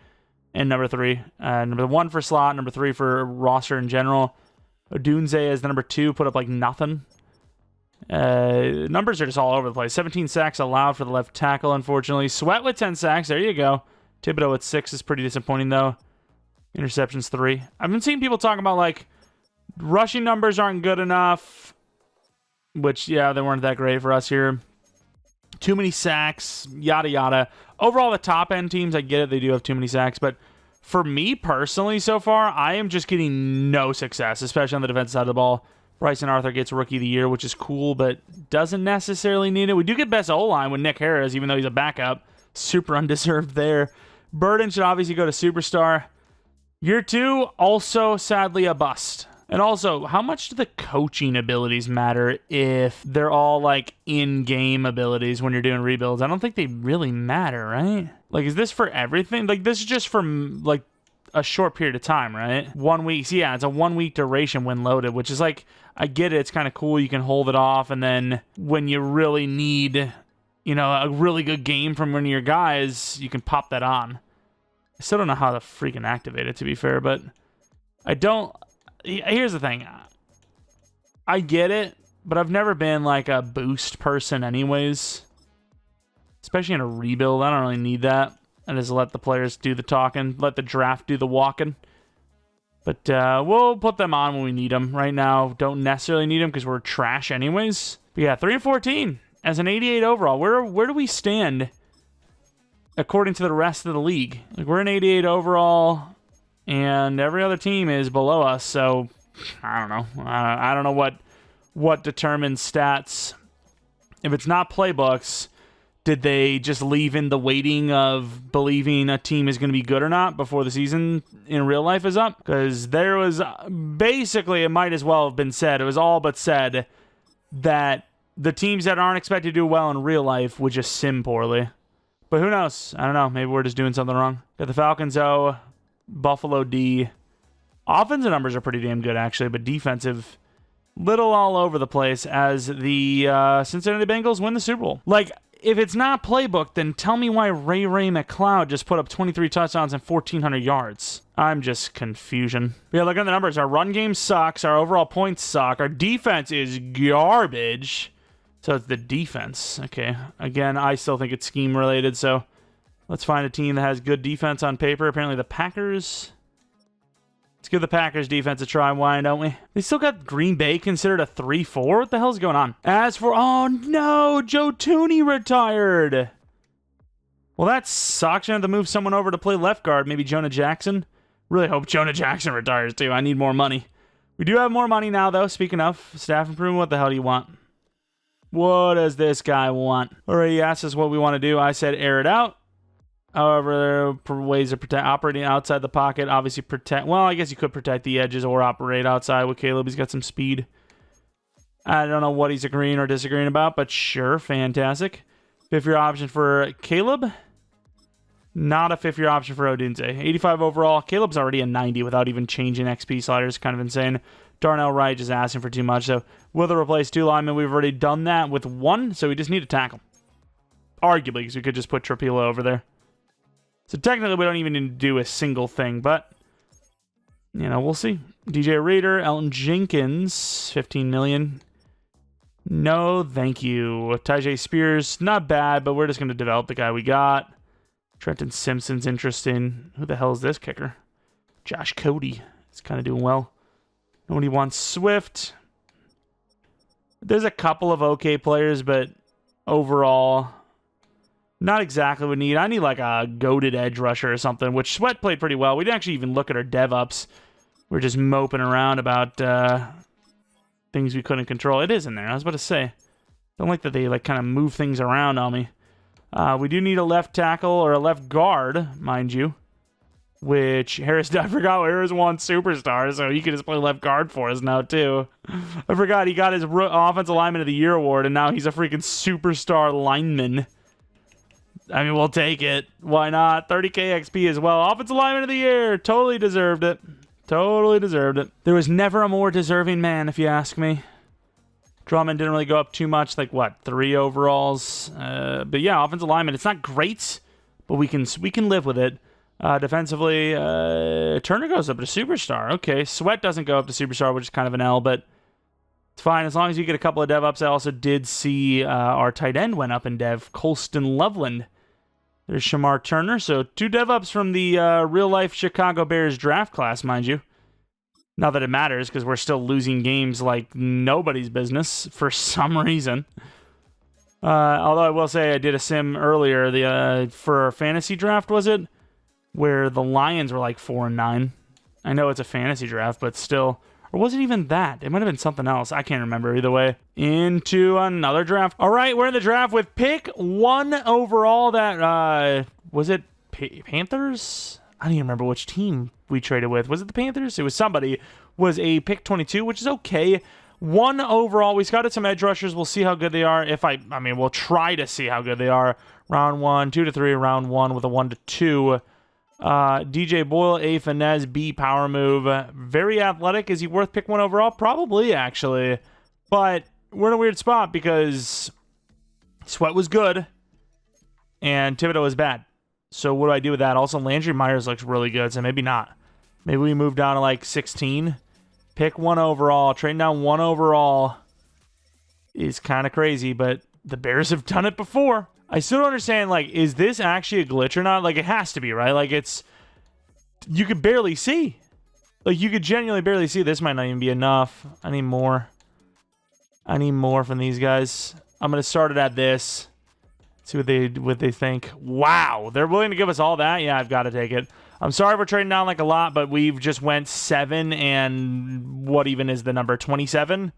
and number 3. Number 1 for slot, number 3 for roster in general. Odunze as the number 2, put up like nothing. Numbers are just all over the place. 17 sacks allowed for the left tackle, unfortunately. Sweat with 10 sacks. There you go. Thibodeau with 6 is pretty disappointing, though. Interceptions 3. I've been seeing people talking about, like, rushing numbers aren't good enough, which, yeah, they weren't that great for us here. Too many sacks, yada, yada. Overall, the top-end teams, I get it. They do have too many sacks, but for me personally so far, I am just getting no success, especially on the defensive side of the ball. Bryson Arthur gets Rookie of the Year, which is cool, but doesn't necessarily need it. We do get best O-line with Nick Harris, even though he's a backup. Super undeserved there. Burden should obviously go to Superstar. Year 2, also sadly a bust. And also, how much do the coaching abilities matter if they're all like in-game abilities when you're doing rebuilds? I don't think they really matter, right? Like, is this for everything? Like, this is just for like a short period of time, right? 1 week. So yeah, it's a 1 week duration when loaded, which is like, I get it. It's kind of cool. You can hold it off. And then when you really need, you know, a really good game from one of your guys, you can pop that on. I still don't know how to freaking activate it, to be fair, but I don't. Here's the thing. I get it, but I've never been like a boost person anyways. Especially in a rebuild. I don't really need that. I just let the players do the talking. Let the draft do the walking. But we'll put them on when we need them. Right now, don't necessarily need them because we're trash anyways. But yeah, 3-14 as an 88 overall. Where do we stand according to the rest of the league? Like, we're an 88 overall, and every other team is below us. So I don't know. I don't know what determines stats. If it's not playbooks, did they just leave in the waiting of believing a team is going to be good or not before the season in real life is up? Because there was basically, it might as well have been said, it was all but said that the teams that aren't expected to do well in real life would just sim poorly. But who knows? I don't know. Maybe we're just doing something wrong. Got the Falcons O, Buffalo D. Offensive numbers are pretty damn good, actually, but defensive, little all over the place as the Cincinnati Bengals win the Super Bowl. Like, if it's not playbook, then tell me why Ray McCloud just put up 23 touchdowns and 1,400 yards. I'm just confusion. Yeah, look at the numbers. Our run game sucks. Our overall points suck. Our defense is garbage. So it's the defense. Okay. Again, I still think it's scheme related. So let's find a team that has good defense on paper. Apparently the Packers. Let's give the Packers defense a try. Why don't we? They still got Green Bay considered a 3-4? What the hell's going on? As for, oh no, Joe Tooney retired. Well, that sucks. I have to move someone over to play left guard. Maybe Jonah Jackson. Really hope Jonah Jackson retires too. I need more money. We do have more money now, though. Speaking of staff improvement, what the hell do you want? What does this guy want? All right, he asked us what we want to do. I said air it out. However, there are ways of operating outside the pocket. Obviously, protect. Well, I guess you could protect the edges or operate outside with Caleb. He's got some speed. I don't know what he's agreeing or disagreeing about, but sure, fantastic. Fifth-year option for Caleb. Not a fifth-year option for Odunze. 85 overall. Caleb's already a 90 without even changing XP sliders. Kind of insane. Darnell Wright just asking for too much. So will they replace 2 linemen? We've already done that with 1, so we just need a tackle. Arguably, because we could just put Trapilo over there. So technically, we don't even need to do a single thing, but, you know, we'll see. DJ Reader, Elton Jenkins, 15 million. No, thank you. Tyjae Spears, not bad, but we're just going to develop the guy we got. Trenton Simpson's interesting. Who the hell is this kicker? Josh Cody. He's kind of doing well. Nobody wants Swift. There's a couple of okay players, but overall, not exactly what we need. I need like a goated edge rusher or something, which Sweat played pretty well. We didn't actually even look at our dev ups. We're just moping around about things we couldn't control. It is in there. I was about to say. Don't like that they like kind of move things around on me. We do need a left tackle or a left guard, mind you. Which Harris, I forgot Harris won Superstar, so he could just play left guard for us now too. I forgot he got his Offensive Lineman of the Year award, and now he's a freaking superstar lineman. I mean, we'll take it. Why not? 30k XP as well. Offensive Lineman of the Year. Totally deserved it. Totally deserved it. There was never a more deserving man, if you ask me. Drummond didn't really go up too much, like what, 3 overalls? But yeah, offensive lineman. It's not great, but we can live with it. Defensively, Turner goes up to Superstar. Okay, Sweat doesn't go up to Superstar, which is kind of an L, but it's fine as long as you get a couple of dev ups. I also did see our tight end went up in dev, Colston Loveland. There's Shamar Turner. So 2 dev ups from the real-life Chicago Bears draft class, mind you. Not that it matters, because we're still losing games like nobody's business for some reason. Although I will say I did a sim earlier for our fantasy draft, was it? Where the Lions were like 4-9. I know it's a fantasy draft, but still. Or was it even that? It might have been something else. I can't remember. Either way. Into another draft. All right, we're in the draft with pick 1 overall. That, was it Panthers? I don't even remember which team we traded with. Was it the Panthers? It was somebody. Was a pick 22, which is okay. 1 overall. We scouted some edge rushers. We'll see how good they are. I mean, we'll try to see how good they are. Round 1, 2 to 3, round 1 with a 1 to 2. DJ Boyle, A finesse, B power move. Very athletic. Is he worth pick 1 overall? Probably, actually. But we're in a weird spot because Sweat was good and Thibodeau was bad. So what do I do with that? Also, Landry Myers looks really good, so maybe not. Maybe we move down to like 16. Pick 1 overall. Trading down 1 overall is kind of crazy, but the Bears have done it before. I still don't understand, like, is this actually a glitch or not? Like, it has to be, right? Like, you could barely see. Like, you could genuinely barely see. This might not even be enough. I need more. I need more from these guys. I'm going to start it at this. See what they think. Wow, they're willing to give us all that? Yeah, I've got to take it. I'm sorry we're trading down like a lot, but we've just went 7 and what even is the number? 27?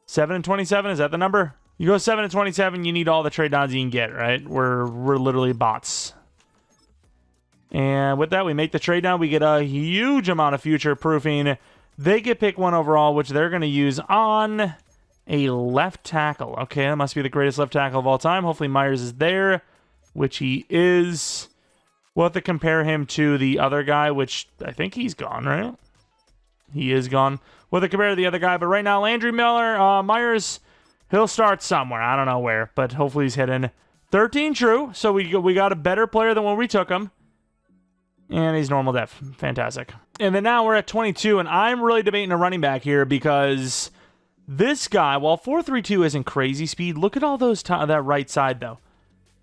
7 and 27? Is that the number? You go 7 and 27, you need all the trade downs you can get, right? We're literally bots. And with that, we make the trade down. We get a huge amount of future proofing. They get pick 1 overall, which they're going to use on a left tackle. Okay, that must be the greatest left tackle of all time. Hopefully Myers is there, which he is. We'll have to compare him to the other guy, which I think he's gone, right? He is gone. We'll have to compare to the other guy, but right now, Landry Myers, he'll start somewhere. I don't know where, but hopefully he's hitting 13 true. So we got a better player than when we took him. And he's normal def. Fantastic. And then now we're at 22, and I'm really debating a running back here because this guy, while 4.32 isn't crazy speed, look at all those that right side, though.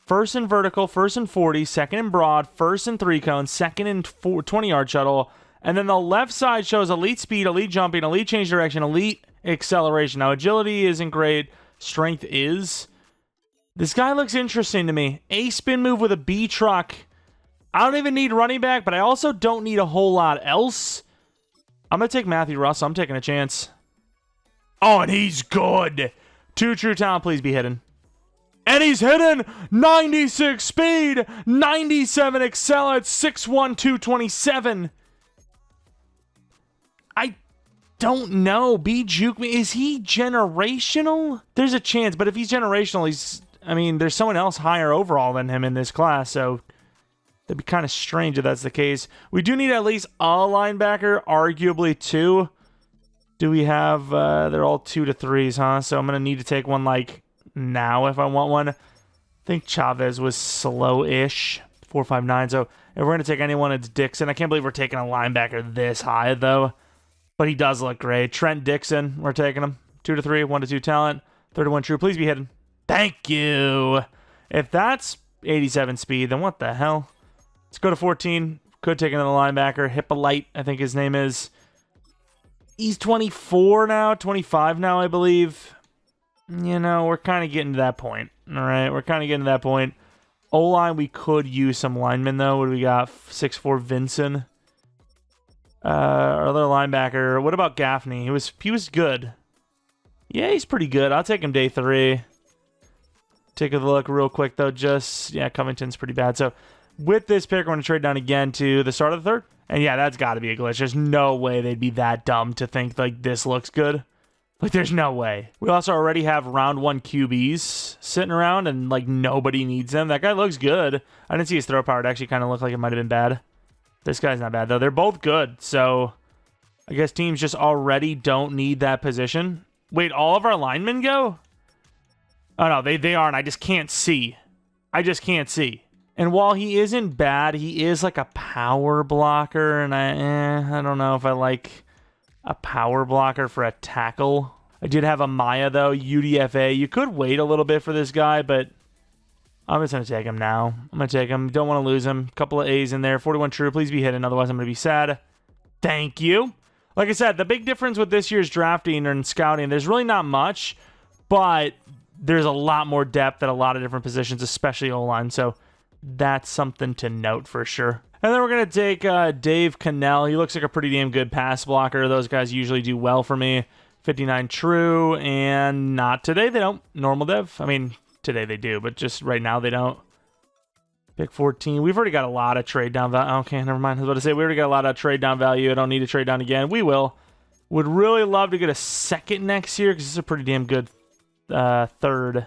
First and vertical, first and 40, second and broad, first and 3 cone, second and 20-yard shuttle. And then the left side shows elite speed, elite jumping, elite change direction, elite acceleration. Now, agility isn't great. Strength is. This guy looks interesting to me. A spin move with a B truck. I don't even need running back, but I also don't need a whole lot else. I'm going to take Matthew Russell. I'm taking a chance. Oh, and he's good. 2 true talent, please be hidden. And he's hidden. 96 speed, 97 excel at 6'1", 227. I don't know. B juke me. Is he generational? There's a chance, but if he's generational, there's someone else higher overall than him in this class, so That'd be kind of strange if that's the case. We do need at least a linebacker, arguably 2. Do we have, they're all 2 to 3s, huh? So I'm going to need to take one, like, now if I want one. I think Chavez was slow-ish, 4.59. So if we're going to take anyone, it's Dixon. I can't believe we're taking a linebacker this high, though. But he does look great. Trent Dixon, we're taking him. 2 to 3, 1 to 2 talent, 31 true. Please be hidden. Thank you. If that's 87 speed, then what the hell? Let's go to 14. Could take another linebacker. Hippolyte, I think his name is. He's 24 now, 25 now, I believe. You know, we're kind of getting to that point. All right, we're kind of getting to that point. O-line, we could use some linemen, though. What do we got? 6'4" Vincent. Our other linebacker. What about Gaffney? He was good. Yeah, he's pretty good. I'll take him day 3. Take a look real quick, though. Yeah, Covington's pretty bad. So with this pick, we're going to trade down again to the start of the 3rd. And yeah, that's got to be a glitch. There's no way they'd be that dumb to think, like, this looks good. Like, there's no way. We also already have round 1 QBs sitting around, and, like, nobody needs them. That guy looks good. I didn't see his throw power. It actually kind of looked like it might have been bad. This guy's not bad, though. They're both good. So I guess teams just already don't need that position. Wait, all of our linemen go? Oh, no, they aren't. I just can't see. I just can't see. And while he isn't bad, he is like a power blocker, and I don't know if I like a power blocker for a tackle. I did have a Maya, though, UDFA. You could wait a little bit for this guy, but I'm just going to take him now. I'm going to take him. Don't want to lose him. Couple of A's in there. 41 true. Please be hidden, otherwise I'm going to be sad. Thank you. Like I said, the big difference with this year's drafting and scouting, there's really not much, but there's a lot more depth at a lot of different positions, especially O-line. So that's something to note for sure. And then we're going to take Dave Cannell. He looks like a pretty damn good pass blocker. Those guys usually do well for me. 59 true, and not today they don't. Normal dev. I mean, today they do, but just right now they don't. Pick 14. We've already got a lot of trade down value. Okay, never mind. I was about to say, we already got a lot of trade down value. I don't need to trade down again. We will. Would really love to get a second next year because this is a pretty damn good 3rd.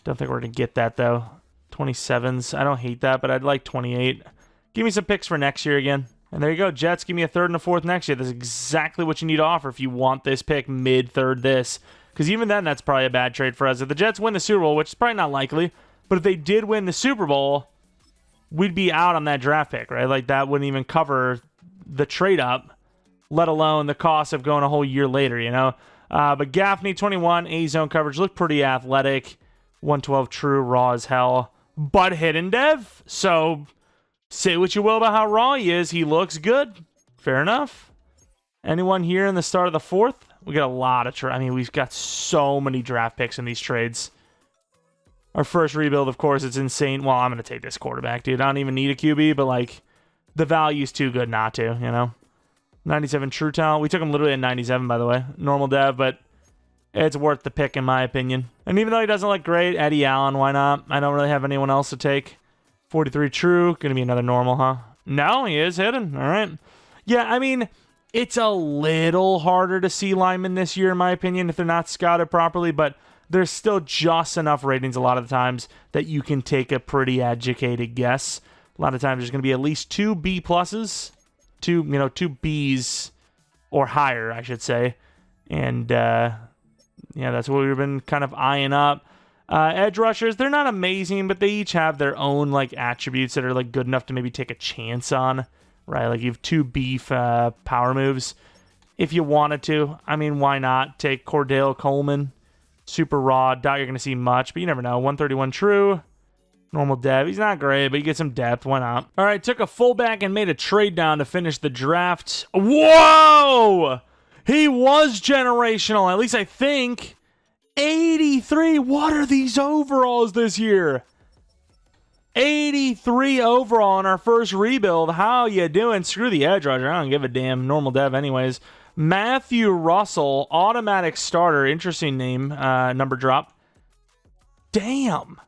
Don't think we're going to get that, though. 27s. I don't hate that, but I'd like 28. Give me some picks for next year again. And there you go. Jets, give me a 3rd and a 4th next year. That's exactly what you need to offer if you want this pick mid-3rd this. Because even then, that's probably a bad trade for us. If the Jets win the Super Bowl, which is probably not likely, but if they did win the Super Bowl, we'd be out on that draft pick, right? Like, that wouldn't even cover the trade-up, let alone the cost of going a whole year later, you know? But Gaffney, 21, A-zone coverage, looked pretty athletic. 112 true, raw as hell. But hidden dev, so say what you will about how raw he is. He looks good. Fair enough. Anyone here in the start of the 4th? We got a lot of I mean, we've got so many draft picks in these trades. Our first rebuild, of course, it's insane. Well, I'm going to take this quarterback, dude. I don't even need a QB, but, like, the value's too good not to, you know? 97 true talent. We took him literally at 97, by the way. Normal dev, but it's worth the pick, in my opinion. And even though he doesn't look great, Eddie Allen, why not? I don't really have anyone else to take. 43 true. Going to be another normal, huh? No, he is hidden. All right. Yeah, I mean, it's a little harder to see linemen this year, in my opinion, if they're not scouted properly, but there's still just enough ratings a lot of the times that you can take a pretty educated guess. A lot of times there's going to be at least 2 B pluses, 2 Bs or higher, I should say. And, yeah, that's what we've been kind of eyeing up. Edge rushers, they're not amazing, but they each have their own, like, attributes that are, like, good enough to maybe take a chance on, right? Like, you have 2 beef power moves. If you wanted to, I mean, why not? Take Cordell Coleman, super raw. Doubt you're going to see much, but you never know. 131 true. Normal dev. He's not great, but you get some depth. Why not? All right, took a fullback and made a trade down to finish the draft. Whoa! He was generational, at least I think. 83. What are these overalls this year? 83 overall in our first rebuild. How you doing? Screw the edge rusher. I don't give a damn. Normal dev anyways. Matthew Russell, automatic starter. Interesting name. Number drop. Damn.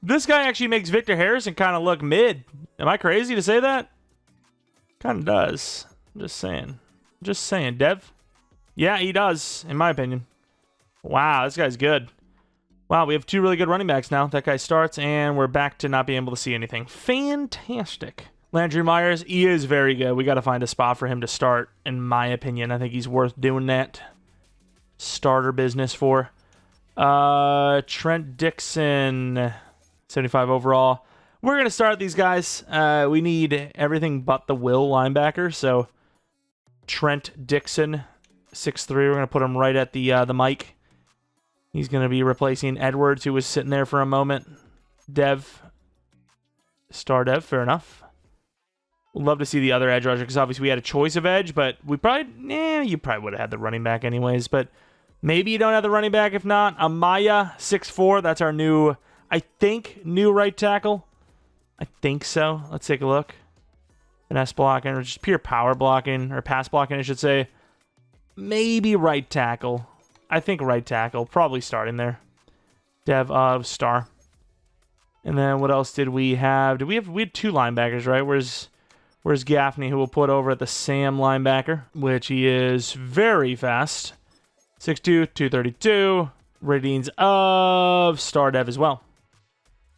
This guy actually makes Victor Harrison kind of look mid. Am I crazy to say that? Kind of does. I'm just saying. Just saying. Dev? Yeah, he does, in my opinion. Wow, this guy's good. Wow, we have 2 really good running backs now. That guy starts, and we're back to not being able to see anything. Fantastic. Landry Myers, he is very good. We got to find a spot for him to start, in my opinion. I think he's worth doing that starter business for. Trent Dixon, 75 overall. We're going to start these guys. We need everything but the will linebacker, so Trent Dixon, 6'3". We're going to put him right at the mic. He's going to be replacing Edwards, who was sitting there for a moment. Star Dev, fair enough. We'd love to see the other edge rusher, because obviously we had a choice of edge, but you probably would have had the running back anyways, but maybe you don't have the running back. If not, Amaya, 6'4". That's our new right tackle. I think so. Let's take a look. Finesse blocking, or just pure power blocking, or pass blocking, I should say. Maybe right tackle. I think right tackle. Probably starting there. Dev of star. And then what else did we have? We had 2 linebackers, right? Where's Gaffney, who we'll put over at the Sam linebacker, which he is very fast. 6'2", 232. Ratings of star dev as well.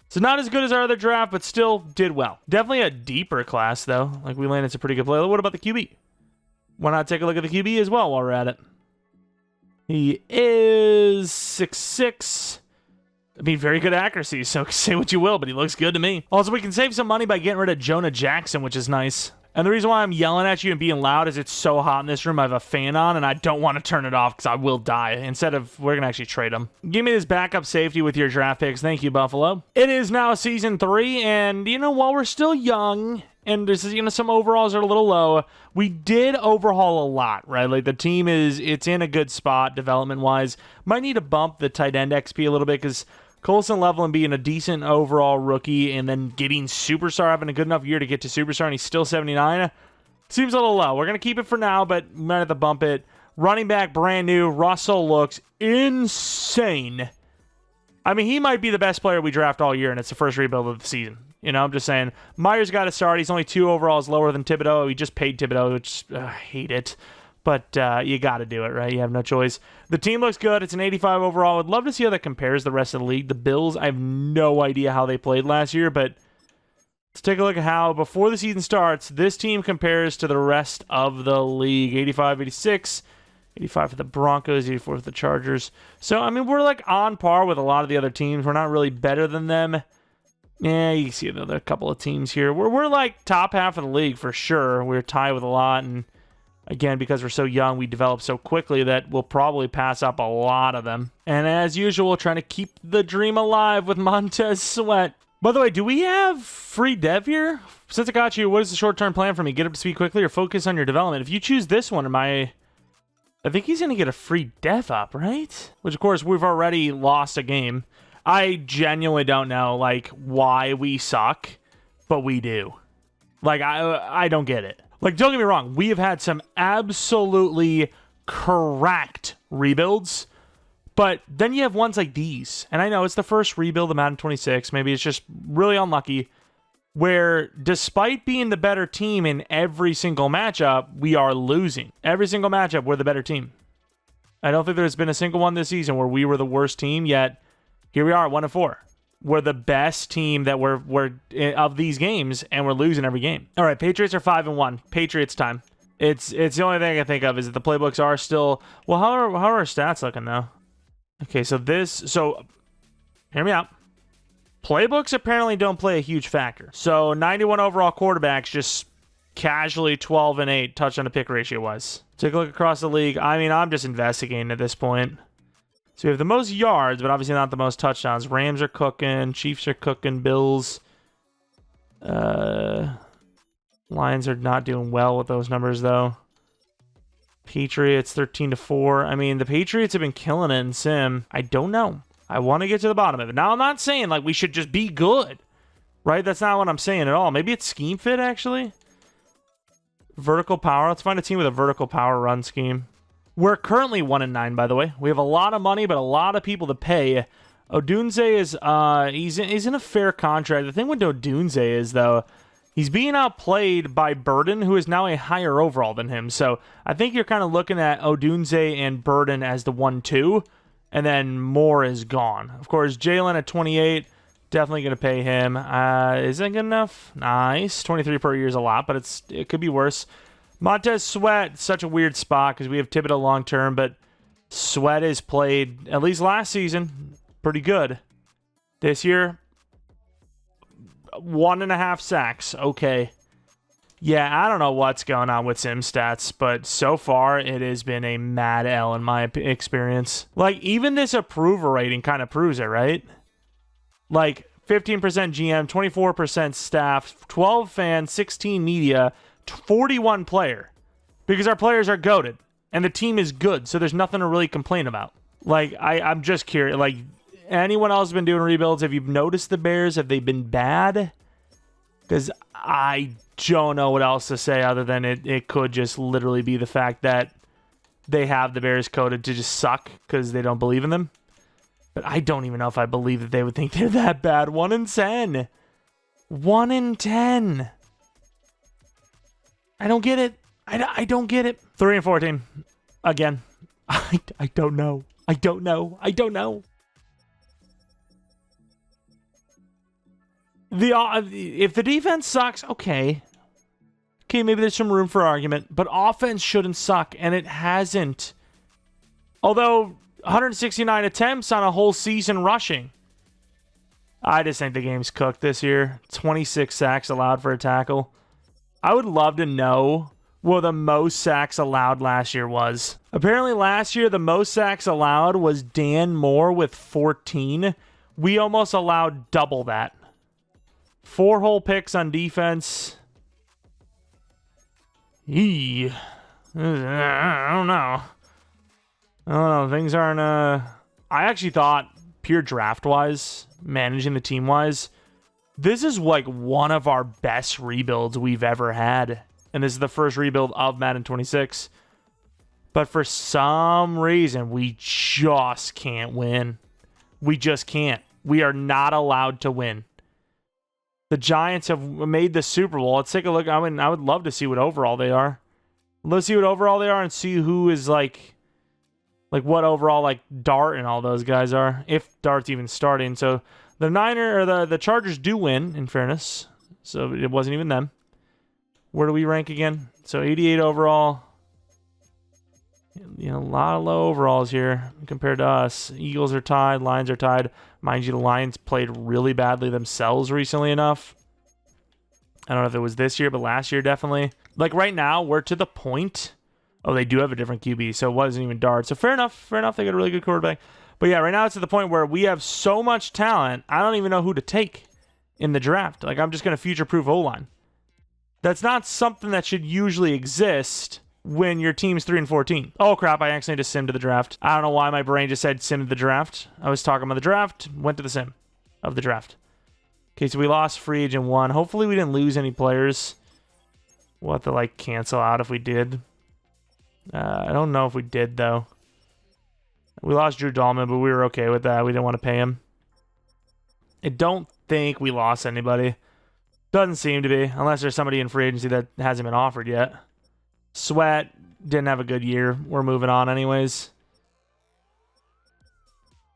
So not as good as our other draft, but still did well. Definitely a deeper class, though. Like, we landed some pretty good play. What about the QB? Why not take a look at the QB as well while we're at it? He is 6'6". I mean, very good accuracy, so say what you will, but he looks good to me. Also, we can save some money by getting rid of Jonah Jackson, which is nice. And the reason why I'm yelling at you and being loud is it's so hot in this room. I have a fan on, and I don't want to turn it off because I will die. Instead of, we're going to actually trade him. Give me this backup safety with your draft picks. Thank you, Buffalo. It is now season 3, and, while we're still young, and there's, some overalls are a little low, we did overhaul a lot, right? Like, the team it's in a good spot development-wise. Might need to bump the tight end XP a little bit because Colson Leveland being a decent overall rookie and then getting superstar, having a good enough year to get to superstar, and he's still 79, seems a little low. We're going to keep it for now, but we might have to bump it. Running back, brand new. Russell looks insane. I mean, he might be the best player we draft all year, and it's the first rebuild of the season. I'm just saying. Myers got to start. He's only 2 overalls lower than Thibodeau. We just paid Thibodeau, which I hate it. But you got to do it, right? You have no choice. The team looks good. It's an 85 overall. I'd love to see how that compares to the rest of the league. The Bills, I have no idea how they played last year, but let's take a look at how, before the season starts, this team compares to the rest of the league. 85, 86, 85 for the Broncos, 84 for the Chargers. So, I mean, we're like on par with a lot of the other teams. We're not really better than them. Yeah, you can see another couple of teams here. We're like top half of the league for sure. We're tied with a lot, and again, because we're so young, we develop so quickly that we'll probably pass up a lot of them. And as usual, trying to keep the dream alive with Montez Sweat. By the way, do we have free dev here? Since I got you, what is the short-term plan for me? Get up to speed quickly or focus on your development? If you choose this one, I think he's going to get a free dev up, right? Which, of course, we've already lost a game. I genuinely don't know, why we suck, but we do. I don't get it. Don't get me wrong, we have had some absolutely correct rebuilds, but then you have ones like these, and I know it's the first rebuild of Madden 26, maybe it's just really unlucky, where despite being the better team in every single matchup, we are losing. Every single matchup, we're the better team. I don't think there's been a single one this season where we were the worst team, yet here we are, 1-4. We're the best team that we're of these games, and we're losing every game. All right, Patriots are 5-1. Patriots time. It's the only thing I can think of is that the playbooks are still. Well, how are our stats looking though? Okay, so hear me out. Playbooks apparently don't play a huge factor. So 91 overall quarterbacks, just casually 12-8 touchdown to pick ratio wise. Take a look across the league. I mean, I'm just investigating at this point. So we have the most yards, but obviously not the most touchdowns. Rams are cooking. Chiefs are cooking. Bills. Lions are not doing well with those numbers, though. Patriots, 13-4. I mean, the Patriots have been killing it in Sim. I don't know. I want to get to the bottom of it. Now, I'm not saying, we should just be good. Right? That's not what I'm saying at all. Maybe it's scheme fit, actually. Vertical power. Let's find a team with a vertical power run scheme. We're currently 1-9, by the way. We have a lot of money, but a lot of people to pay. Odunze is, he's in a fair contract. The thing with Odunze is, though, he's being outplayed by Burden, who is now a higher overall than him. So I think you're kind of looking at Odunze and Burden as the 1-2. and then Moore is gone. Of course, Jalen at 28, definitely going to pay him. Is that good enough? Nice. 23 per year is a lot, but it could be worse. Montez Sweat, such a weird spot because we have Thibodeau long term, but Sweat has played, at least last season, pretty good. This year, 1.5 sacks. Okay. Yeah, I don't know what's going on with sim stats, but so far it has been a mad L in my experience. Like, even this approval rating kind of proves it, right? Like, 15% GM, 24% staff, 12 fans, 16 media, 41 player. Because our players are goated, and the team is good, so there's nothing to really complain about. Like, I'm just curious. Like, anyone else been doing rebuilds? Have you noticed the Bears? Have they been bad? Because I don't know what else to say other than it could just literally be the fact that they have the Bears coded to just suck because they don't believe in them. But I don't even know if I believe that they would think they're that bad. 1 in 10. 1 in 10. I don't get it. I don't get it. 3 and 14. Again. I don't know. I don't know. If the defense sucks, okay, maybe there's some room for argument, but offense shouldn't suck, and it hasn't. Although 169 attempts on a whole season rushing. I just think the game's cooked this year. 26 sacks allowed for a tackle. I would love to know what the most sacks allowed last year was. Apparently last year the most sacks allowed was Dan Moore with 14. We almost allowed double that. 4 whole picks on defense. I don't know. Things aren't... I actually thought, pure draft-wise, managing the team-wise, this is like one of our best rebuilds we've ever had. And this is the first rebuild of Madden 26. But for some reason, we just can't win. We just can't. We are not allowed to win. The Giants have made the Super Bowl. Let's take a look. I mean, I would love to see what overall they are. Let's see what overall they are and see who is like what overall like Dart and all those guys are, if Dart's even starting. So the Chargers do win, in fairness. So it wasn't even them. Where do we rank again? So 88 overall. You know, a lot of low overalls here compared to us. Eagles are tied. Lions are tied. Mind you, the Lions played really badly themselves recently enough. I don't know if it was this year, but last year definitely. Like right now, we're to the point. Oh, they do have a different QB, so it wasn't even Dart. So fair enough. They got a really good quarterback. But yeah, right now it's to the point where we have so much talent, I don't even know who to take in the draft. Like, I'm just going to future-proof O-line. That's not something that should usually exist when your team's 3 and 14. Oh crap, I accidentally just simmed to the draft. I don't know why my brain just said sim to the draft. I was talking about the draft, went to the sim of the draft. Okay, so we lost free agent 1. Hopefully we didn't lose any players. We'll have to like cancel out if we did. I don't know if we did though. We lost Drew Dahlman, but we were okay with that. We didn't want to pay him. I don't think we lost anybody. Doesn't seem to be, unless there's somebody in free agency that hasn't been offered yet. Sweat didn't have a good year. We're moving on anyways.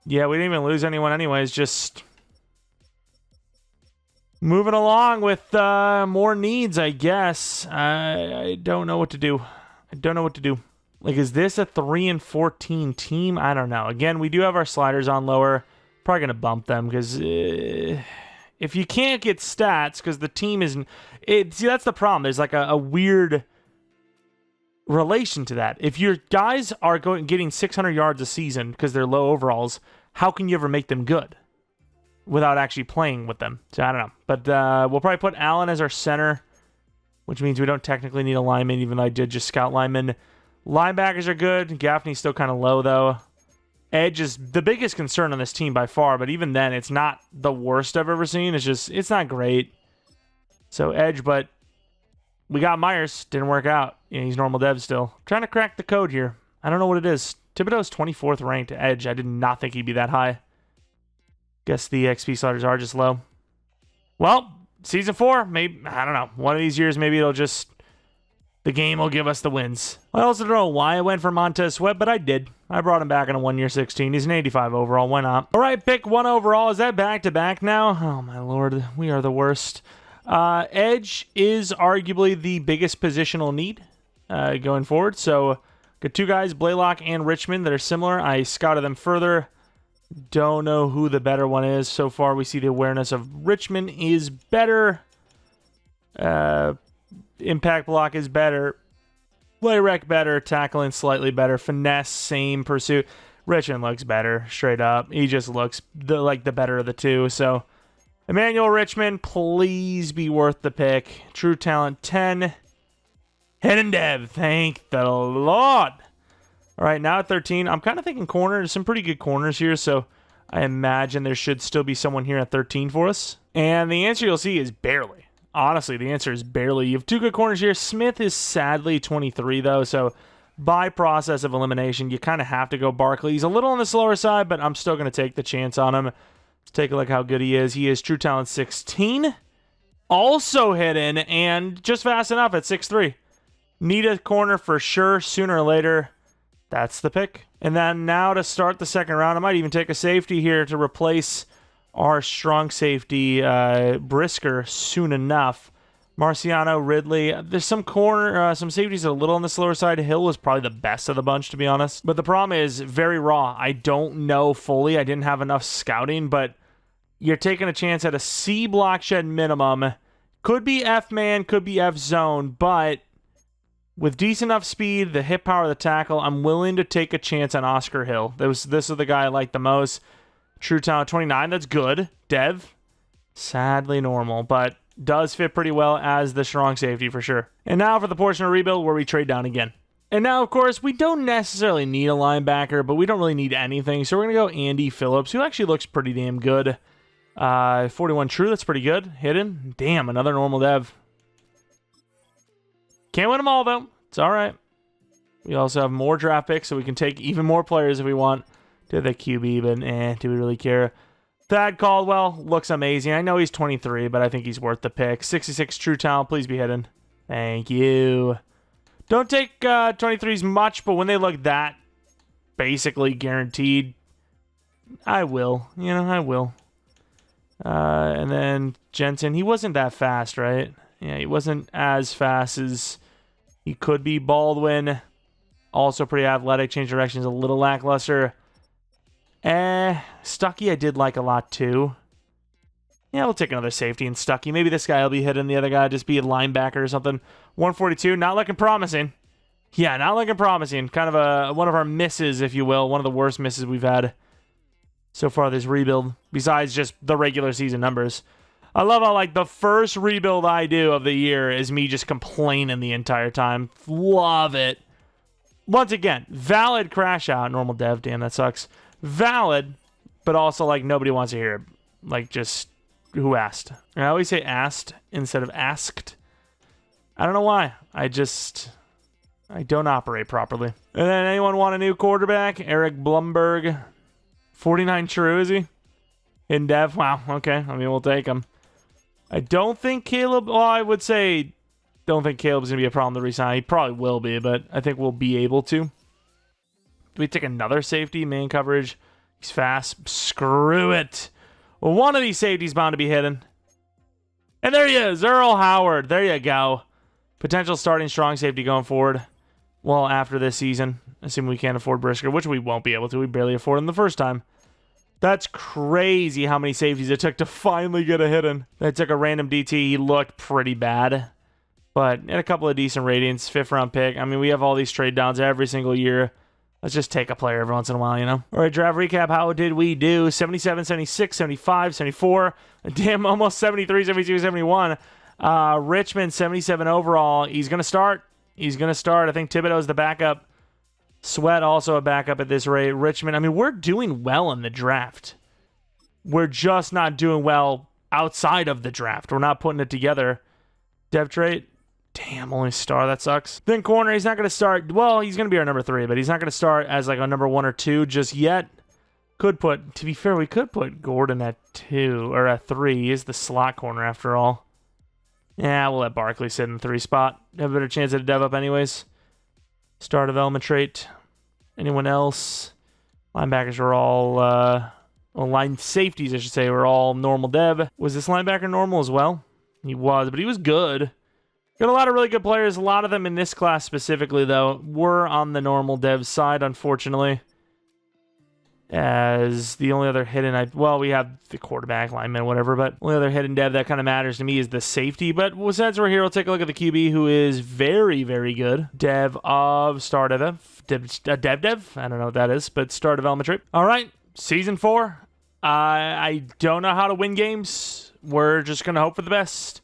Yeah, we didn't even lose anyone anyways. Just moving along with more needs, I guess. I don't know what to do. Like, is this a 3 and 14 team? I don't know. Again, we do have our sliders on lower. Probably going to bump them because if you can't get stats because the team isn't... See, that's the problem. There's like a weird relation to that. If your guys are getting 600 yards a season because they're low overalls, how can you ever make them good without actually playing with them? So I don't know. But we'll probably put Allen as our center, which means we don't technically need a lineman, even though I did just scout lineman. Linebackers are good. Gaffney's still kind of low, though. Edge is the biggest concern on this team by far, but even then, it's not the worst I've ever seen. It's not great. So Edge, but we got Myers. Didn't work out. He's normal dev still. Trying to crack the code here. I don't know what it is. Thibodeau's 24th ranked Edge. I did not think he'd be that high. Guess the XP sliders are just low. Well, season 4, maybe, I don't know. One of these years, maybe it'll just The game will give us the wins. I also don't know why I went for Montez Sweat, but I did. I brought him back in a 1-year 16. He's an 85 overall. Why not? All right, pick 1 overall. Is that back-to-back now? Oh, my Lord. We are the worst. Edge is arguably the biggest positional need going forward. So, got 2 guys, Blaylock and Richmond, that are similar. I scouted them further. Don't know who the better one is. So far, we see the awareness of Richmond is better. Impact block is better. Play rec better. Tackling slightly better. Finesse, same pursuit. Richmond looks better, straight up. He just looks like the better of the 2. So, Emmanuel Richmond, please be worth the pick. True talent 10. Hidden Dev, thank the Lord. All right, now at 13, I'm kind of thinking corner. There's some pretty good corners here, so I imagine there should still be someone here at 13 for us. And the answer you'll see is barely. Honestly, the answer is barely. You have 2 good corners here. Smith is sadly 23, though, so by process of elimination, you kind of have to go Barkley. He's a little on the slower side, but I'm still going to take the chance on him. Let's take a look how good he is. He is true talent 16. Also hidden, and just fast enough at 6'3". Need a corner for sure sooner or later. That's the pick. And then now to start the second round, I might even take a safety here to replace our strong safety Brisker soon enough. Marciano, Ridley. There's some some safeties a little on the slower side. Hill was probably the best of the bunch, to be honest. But the problem is very raw. I don't know fully. I didn't have enough scouting, but you're taking a chance at a C block shed minimum. Could be F-man, could be F-zone, but with decent enough speed, the hip power of the tackle, I'm willing to take a chance on Oscar Hill. This is the guy I like the most. True talent 29, that's good. Dev, sadly normal, but does fit pretty well as the strong safety for sure. And now for the portion of rebuild where we trade down again. And now, of course, we don't necessarily need a linebacker, but we don't really need anything. So we're going to go Andy Phillips, who actually looks pretty damn good. 41 true, that's pretty good. Hidden, damn, another normal dev. Can't win them all, though. It's all right. We also have more draft picks, so we can take even more players if we want to the QB, but do we really care? Thad Caldwell looks amazing. I know he's 23, but I think he's worth the pick. 66 true talent. Please be hidden. Thank you. Don't take 23s much, but when they look that basically guaranteed, I will. You know, I will. And then Jensen, he wasn't that fast, right? Yeah, he wasn't as fast as he could be. Baldwin, also pretty athletic. Change directions a little lackluster. Stuckey I did like a lot too. Yeah, we'll take another safety in Stuckey. Maybe this guy will be hidden. The other guy just be a linebacker or something. 142, not looking promising. Yeah, not looking promising. Kind of one of our misses, if you will. One of the worst misses we've had so far this rebuild, besides just the regular season numbers. I love how, like, the first rebuild I do of the year is me just complaining the entire time. Love it. Once again, valid crash out. Normal dev, damn, that sucks. Valid, but also, like, nobody wants to hear it. Like, just, who asked? I always say asked instead of asked. I don't know why. I don't operate properly. And then anyone want a new quarterback? Eric Blumberg. 49 true, is he? In dev? Wow, okay. I mean, we'll take him. I don't think Caleb... Well, I would say... Don't think Caleb's going to be a problem to resign. He probably will be, but I think we'll be able to. Do we take another safety? Man coverage. He's fast. Screw it. Well, one of these safeties bound to be hidden. And there he is. Earl Howard. There you go. Potential starting strong safety going forward. Well, after this season. Assuming we can't afford Brisker, which we won't be able to. We barely afforded him the first time. That's crazy how many safeties it took to finally get a hidden. They took a random DT. He looked pretty bad. But had a couple of decent ratings. 5th round pick. I mean, we have all these trade downs every single year. Let's just take a player every once in a while, you know? All right, draft recap. How did we do? 77, 76, 75, 74. Damn, almost 73, 72, 71. Richmond, 77 overall. He's going to start. He's going to start. I think Thibodeau's the backup. Sweat also a backup at this rate. Richmond, I mean, we're doing well in the draft. We're just not doing well outside of the draft. We're not putting it together. Dev trait. Damn, only star. That sucks. Then corner, he's not going to start. Well, he's going to be our number 3, but he's not going to start as like a number 1 or 2 just yet. To be fair, we could put Gordon at 2 or at 3. He is the slot corner after all. Yeah, we'll let Barkley sit in the 3 spot. Have a better chance at a dev up anyways. Star development trait. Anyone else? Linebackers are all, line safeties, I should say, were all normal dev. Was this linebacker normal as well? He was, but he was good. Got a lot of really good players. A lot of them in this class specifically, though, were on the normal dev side, unfortunately. As the only other hidden, well, we have the quarterback, lineman, whatever, but only other hidden dev that kind of matters to me is the safety. But since we're here, we'll take a look at the QB, who is very, very good. Dev of star dev. Dev? I don't know what that is, but star development trait. All right, season 4. I don't know how to win games. We're just going to hope for the best.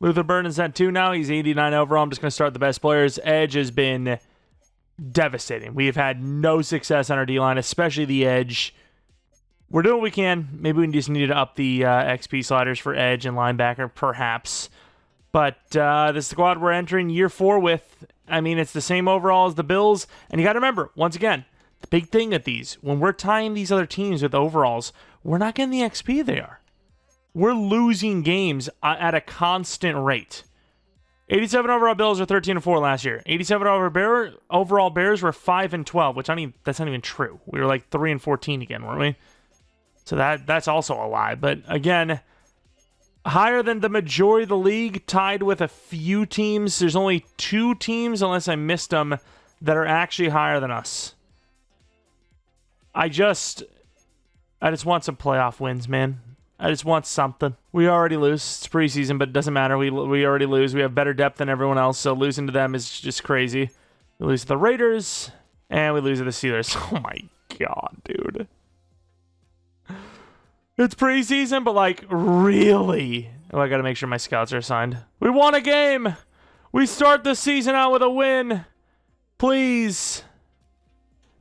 Luther Burden's at 2 now. He's 89 overall. I'm just going to start the best players. Edge has been devastating. We have had no success on our D-line, especially the edge. We're doing what we can. Maybe we just need to up the XP sliders for edge and linebacker, perhaps. But the squad we're entering year 4 with, I mean, it's the same overall as the Bills. And you got to remember, once again, the big thing at these, when we're tying these other teams with overalls, we're not getting the XP they are. We're losing games at a constant rate. 87 overall Bills were 13-4 last year. 87 overall Bears were 5-12, which that's not even true. We were like 3-14 again, weren't we? So that's also a lie. But again, higher than the majority of the league, tied with a few teams. There's only 2 teams, unless I missed them, that are actually higher than us. I just want some playoff wins, man. I just want something. We already lose. It's preseason, but it doesn't matter. We already lose. We have better depth than everyone else, so losing to them is just crazy. We lose to the Raiders, and we lose to the Steelers. Oh my god, dude. It's preseason, but like, really? Oh, I gotta make sure my scouts are assigned. We won a game! We start the season out with a win! Please!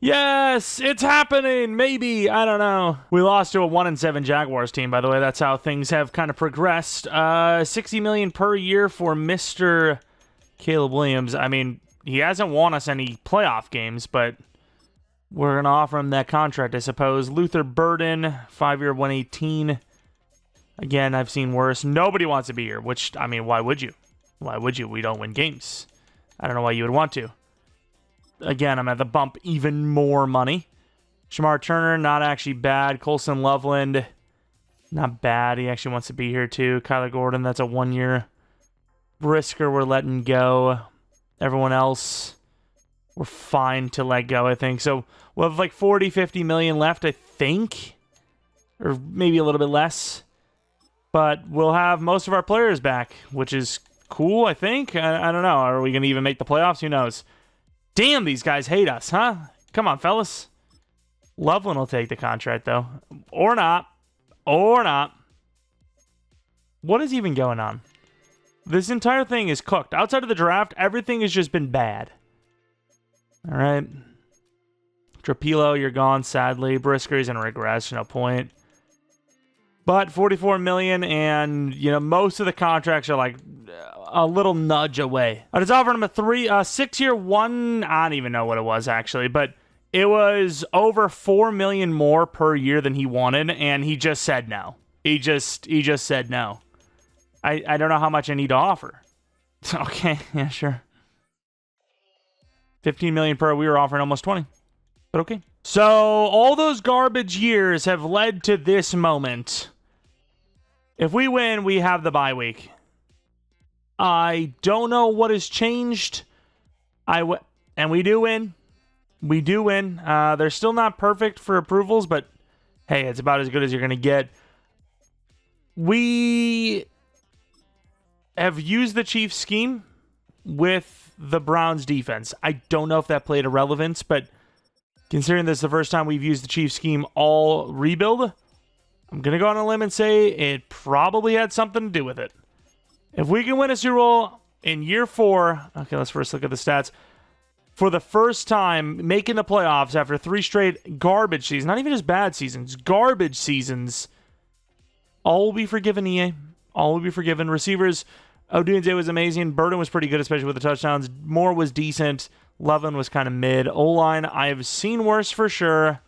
Yes, it's happening. Maybe, I don't know. We lost to a 1-7 Jaguars team, by the way. That's how things have kind of progressed. $60 million per year for Mr. Caleb Williams. I mean, he hasn't won us any playoff games, but we're gonna offer him that contract, I suppose. Luther Burden, 5-year, 118. Again, I've seen worse. Nobody wants to be here. Which, I mean, why would you? Why would you? We don't win games. I don't know why you would want to. Again, I'm at the bump even more money. Shamar Turner, not actually bad. Colson Loveland, not bad. He actually wants to be here too. Kyler Gordon, that's a 1-year. Brisker, we're letting go. Everyone else, we're fine to let go, I think. So we'll have like 40, 50 million left, I think. Or maybe a little bit less. But we'll have most of our players back, which is cool, I think. I don't know. Are we going to even make the playoffs? Who knows? Damn, these guys hate us, huh? Come on, fellas. Loveland will take the contract, though. Or not. Or not. What is even going on? This entire thing is cooked. Outside of the draft, everything has just been bad. All right. Trapilo, you're gone, sadly. Brisker's in regress, no point. But 44 million, and, you know, most of the contracts are like a little nudge away. I was offering him a 6-year, I don't even know what it was actually, but it was over 4 million more per year than he wanted, and he just said no. He just said no. I don't know how much I need to offer. Okay, yeah, sure. 15 million per, we were offering almost 20. But okay. So all those garbage years have led to this moment. If we win, we have the bye week. I don't know what has changed. And we do win. We do win. They're still not perfect for approvals, but hey, it's about as good as you're going to get. We have used the Chiefs scheme with the Browns defense. I don't know if that played a relevance, but considering this is the first time we've used the Chiefs scheme all rebuild, I'm going to go on a limb and say it probably had something to do with it. If we can win a Super Bowl in year 4, okay, let's first look at the stats. For the first time, making the playoffs after 3 straight garbage seasons, not even just bad seasons, garbage seasons, all will be forgiven, EA. All will be forgiven. Receivers, Odunze was amazing. Burden was pretty good, especially with the touchdowns. Moore was decent. Loveland was kind of mid. O-line, I have seen worse for sure.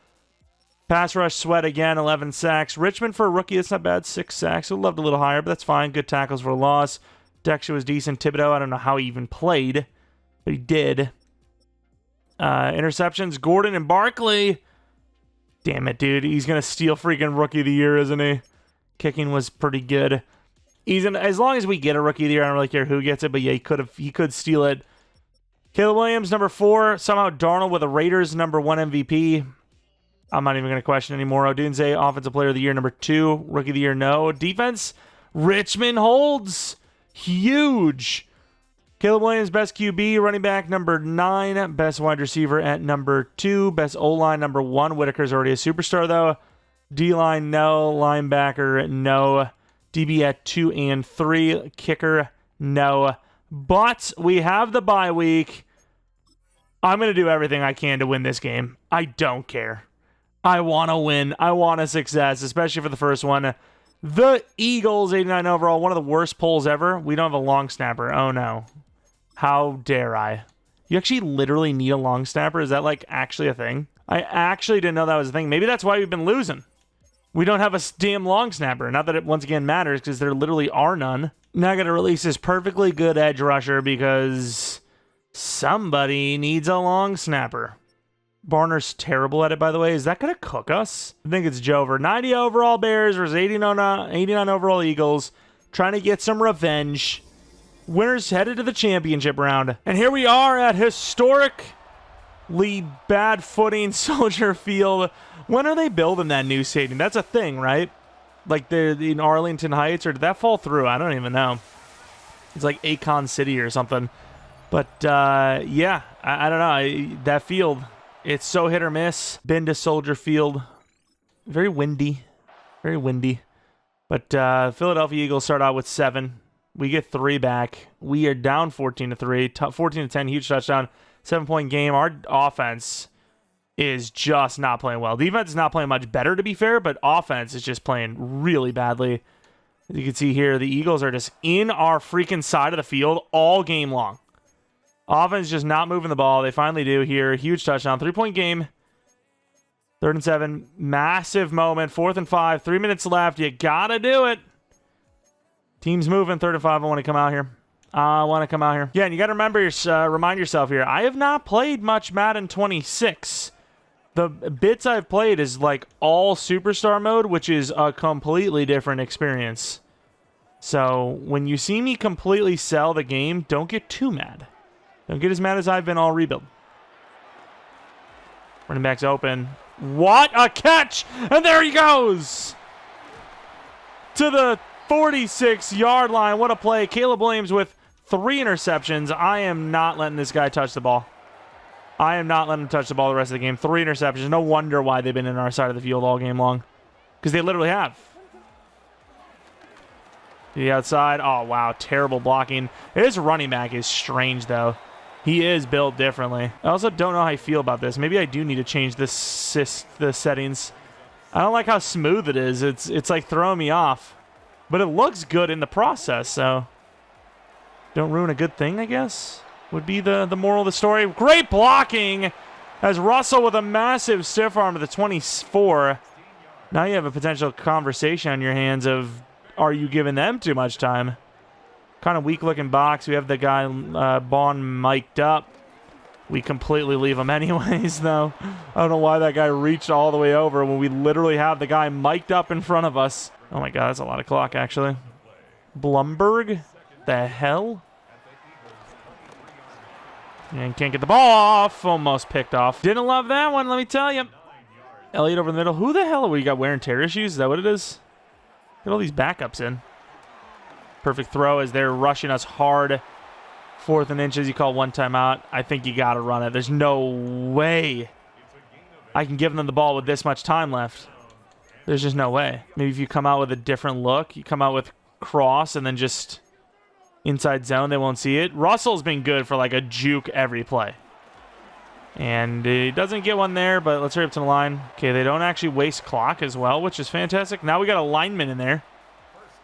Pass rush, Sweat again, 11 sacks. Richmond for a rookie, that's not bad, 6 sacks. Would loved a little higher, but that's fine. Good tackles for a loss. Dexter was decent. Thibodeau, I don't know how he even played, but he did. Interceptions, Gordon and Barkley. Damn it, dude. He's going to steal freaking Rookie of the Year, isn't he? Kicking was pretty good. As long as we get a Rookie of the Year, I don't really care who gets it, but yeah, he could steal it. Caleb Williams, number 4. Somehow Darnold with the Raiders, number 1 MVP. I'm not even going to question anymore. Odunze, Offensive Player of the Year, number 2. Rookie of the Year, no. Defense, Richmond holds. Huge. Caleb Williams, best QB. Running back, number 9. Best wide receiver at number 2. Best O-line, number 1. Whitaker's already a superstar, though. D-line, no. Linebacker, no. DB at 2 and 3. Kicker, no. But we have the bye week. I'm going to do everything I can to win this game. I don't care. I want to win. I want a success, especially for the first one. The Eagles, 89 overall. One of the worst polls ever. We don't have a long snapper. Oh, no. How dare I? You actually literally need a long snapper? Is that, like, actually a thing? I actually didn't know that was a thing. Maybe that's why we've been losing. We don't have a damn long snapper. Not that it, once again, matters, because there literally are none. Now I got to release this perfectly good edge rusher because somebody needs a long snapper. Barner's terrible at it, by the way. Is that going to cook us? I think it's Jover. 90 overall Bears versus 89 overall Eagles. Trying to get some revenge. Winners headed to the championship round. And here we are at historically bad footing Soldier Field. When are they building that new stadium? That's a thing, right? Like they're in Arlington Heights, or did that fall through? I don't even know. It's like Akon City or something. But yeah, I don't know. That field, it's so hit or miss. Been to Soldier Field. Very windy. Very windy. But Philadelphia Eagles start out with 7. We get 3 back. We are down 14-3. 14-10, huge touchdown. 7-point game. Our offense is just not playing well. Defense is not playing much better, to be fair, but offense is just playing really badly. As you can see here, the Eagles are just in our freaking side of the field all game long. Offense just not moving the ball. They finally do here. Huge touchdown. 3-point game. 3rd and 7. Massive moment. 4th and 5. 3 minutes left. You gotta do it. Team's moving. 3rd and 5. I want to come out here. Yeah, and you gotta remember, remind yourself here, I have not played much Madden 26. The bits I've played is like all superstar mode, which is a completely different experience. So when you see me completely sell the game, don't get too mad. Don't get as mad as I've been all rebuild. Running back's open. What a catch! And there he goes! To the 46-yard line. What a play. Caleb Williams with 3 interceptions. I am not letting this guy touch the ball. I am not letting him touch the ball the rest of the game. 3 interceptions. No wonder why they've been in our side of the field all game long. Because they literally have. The outside. Oh, wow. Terrible blocking. His running back is strange, though. He is built differently. I also don't know how I feel about this. Maybe I do need to change the settings. I don't like how smooth it is. It's like throwing me off. But it looks good in the process, so don't ruin a good thing, I guess, would be the moral of the story. Great blocking as Russell with a massive stiff arm to the 24. Now you have a potential conversation on your hands of, are you giving them too much time? Kind of weak-looking box. We have the guy, Bond, mic'd up. We completely leave him anyways, though. I don't know why that guy reached all the way over when we literally have the guy mic'd up in front of us. Oh, my God, that's a lot of clock, actually. Blumberg? The hell? And can't get the ball off. Almost picked off. Didn't love that one, let me tell you. Elliott over the middle. Who the hell are we got wearing tear issues? Is that what it is? Get all these backups in. Perfect throw as they're rushing us hard. 4th and inches. You call one timeout. I think you got to run it. There's no way I can give them the ball with this much time left. There's just no way. Maybe if you come out with a different look, you come out with cross and then just inside zone, they won't see it. Russell's been good for like a juke every play. And he doesn't get one there, but let's hurry up to the line. Okay, they don't actually waste clock as well, which is fantastic. Now we got a lineman in there.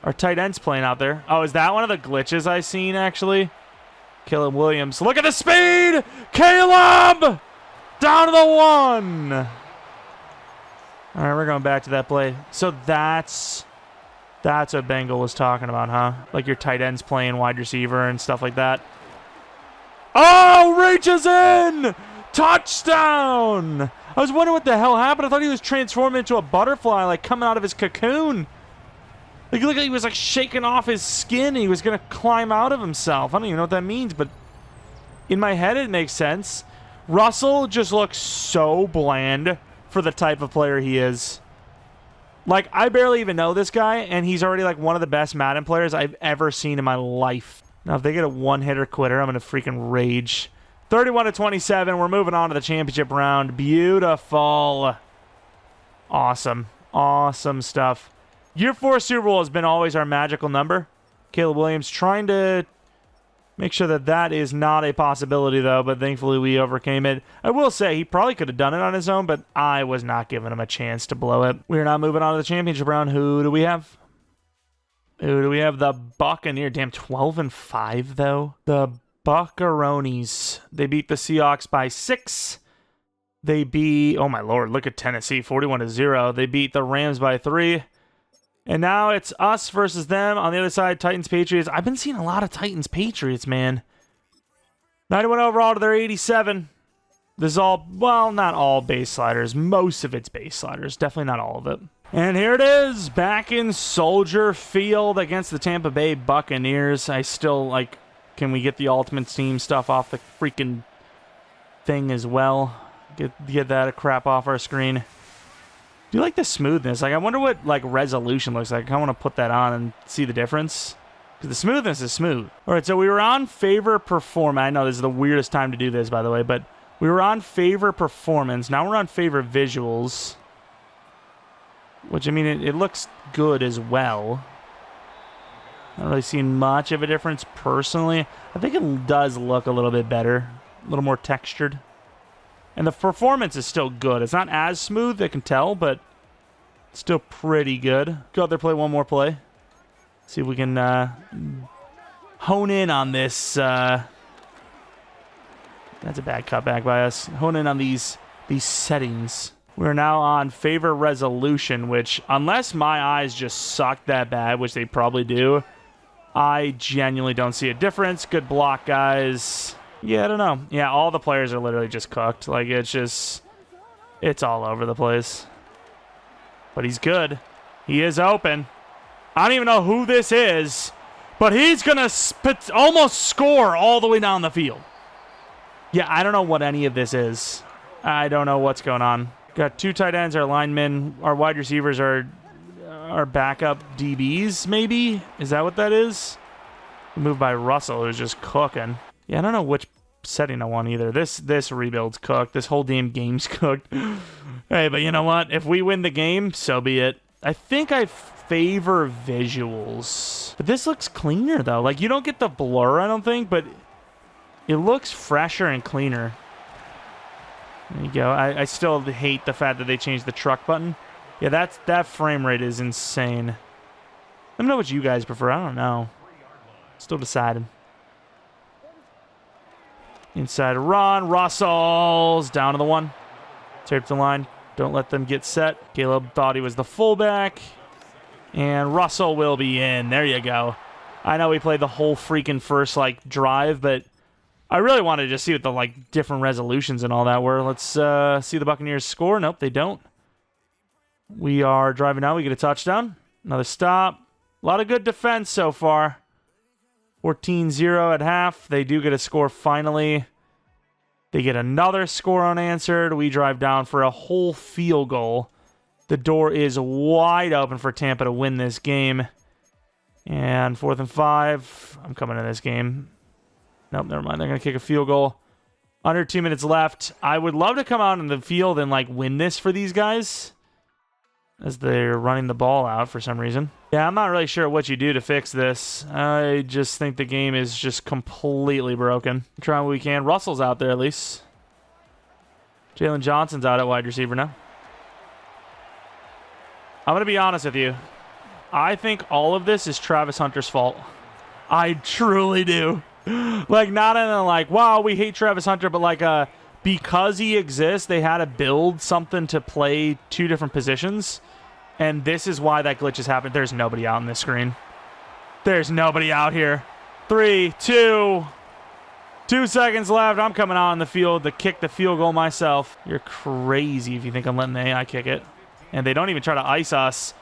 Our tight end's playing out there. Oh, is that one of the glitches I seen, actually? Caleb Williams. Look at the speed! Caleb! Down to the 1. All right, we're going back to that play. So that's That's what Bengal was talking about, huh? Like your tight ends playing wide receiver and stuff like that. Oh, reaches in! Touchdown! I was wondering what the hell happened. I thought he was transformed into a butterfly, like coming out of his cocoon. Like, look, he was like shaking off his skin. He was going to climb out of himself. I don't even know what that means, but in my head it makes sense. Russell just looks so bland for the type of player he is. Like, I barely even know this guy, and he's already like one of the best Madden players I've ever seen in my life. Now, if they get a one-hitter quitter, I'm going to freaking rage. 31-27. We're moving on to the championship round. Beautiful. Awesome. Awesome stuff. Year 4 Super Bowl has been always our magical number. Caleb Williams trying to make sure that that is not a possibility, though, but thankfully we overcame it. I will say he probably could have done it on his own, but I was not giving him a chance to blow it. We're now moving on to the championship round. Who do we have? Who do we have? The Buccaneers. Damn, 12-5, though. The Buccaroonies. They beat the Seahawks by 6. They beat, oh my lord, look at Tennessee, 41-0. They beat the Rams by 3. And now it's us versus them. On the other side, Titans-Patriots. I've been seeing a lot of Titans-Patriots, man. 91 overall to their 87. This is all, well, not all base sliders. Most of it's base sliders. Definitely not all of it. And here it is, back in Soldier Field against the Tampa Bay Buccaneers. I still, like, can we get the Ultimate Team stuff off the freaking thing as well? Get that crap off our screen. Do you like the smoothness? Like, I wonder what, like, resolution looks like. I want to put that on and see the difference. Because the smoothness is smooth. All right, so we were on Favor Performance. I know this is the weirdest time to do this, by the way, but we were on Favor Performance. Now we're on Favor Visuals. Which, I mean, it looks good as well. Not really seeing much of a difference personally. I think it does look a little bit better. A little more textured. And the performance is still good. It's not as smooth, I can tell, but it's still pretty good. Go out there, play one more play. See if we can hone in on this. That's a bad cutback by us. Hone in on these settings. We're now on Favor Resolution, which, unless my eyes just suck that bad, which they probably do, I genuinely don't see a difference. Good block, guys. Yeah, I don't know. Yeah, all the players are literally just cooked. Like, it's all over the place. But he's good. He is open. I don't even know who this is, but he's going to almost score all the way down the field. Yeah, I don't know what any of this is. I don't know what's going on. Got 2 tight ends, our linemen, our wide receivers are our backup DBs, maybe? Is that what that is? Moved by Russell, who's just cooking. Yeah, I don't know which setting I want either. This rebuild's cooked. This whole damn game's cooked. Hey, but you know what? If we win the game, so be it. I think I favor visuals. But this looks cleaner, though. Like, you don't get the blur, I don't think, but it looks fresher and cleaner. There you go. I still hate the fact that they changed the truck button. Yeah, that frame rate is insane. I don't know what you guys prefer. I don't know. Still deciding. Inside run. Russell's down to the 1. Tape the line. Don't let them get set. Caleb thought he was the fullback. And Russell will be in. There you go. I know we played the whole freaking first, like, drive, but I really wanted to just see what the, like, different resolutions and all that were. Let's see the Buccaneers score. Nope, they don't. We are driving now. We get a touchdown. Another stop. A lot of good defense so far. 14-0 at half. They do get a score finally. They get another score unanswered. We drive down for a whole field goal. The door is wide open for Tampa to win this game. And 4th and 5. I'm coming in this game. Nope, never mind. They're going to kick a field goal. Under 2 minutes left. I would love to come out in the field and, like, win this for these guys, as they're running the ball out for some reason. Yeah, I'm not really sure what you do to fix this. I just think the game is just completely broken. Trying what we can. Russell's out there at least. Jalen Johnson's out at wide receiver now. I'm going to be honest with you. I think all of this is Travis Hunter's fault. I truly do. Like, not in a, like, wow, we hate Travis Hunter, but, like, because he exists, they had to build something to play 2 different positions. And this is why that glitch has happened. There's nobody out on this screen. There's nobody out here. 3, 2, 2 seconds left. I'm coming out on the field to kick the field goal myself. You're crazy if you think I'm letting the AI kick it. And they don't even try to ice us.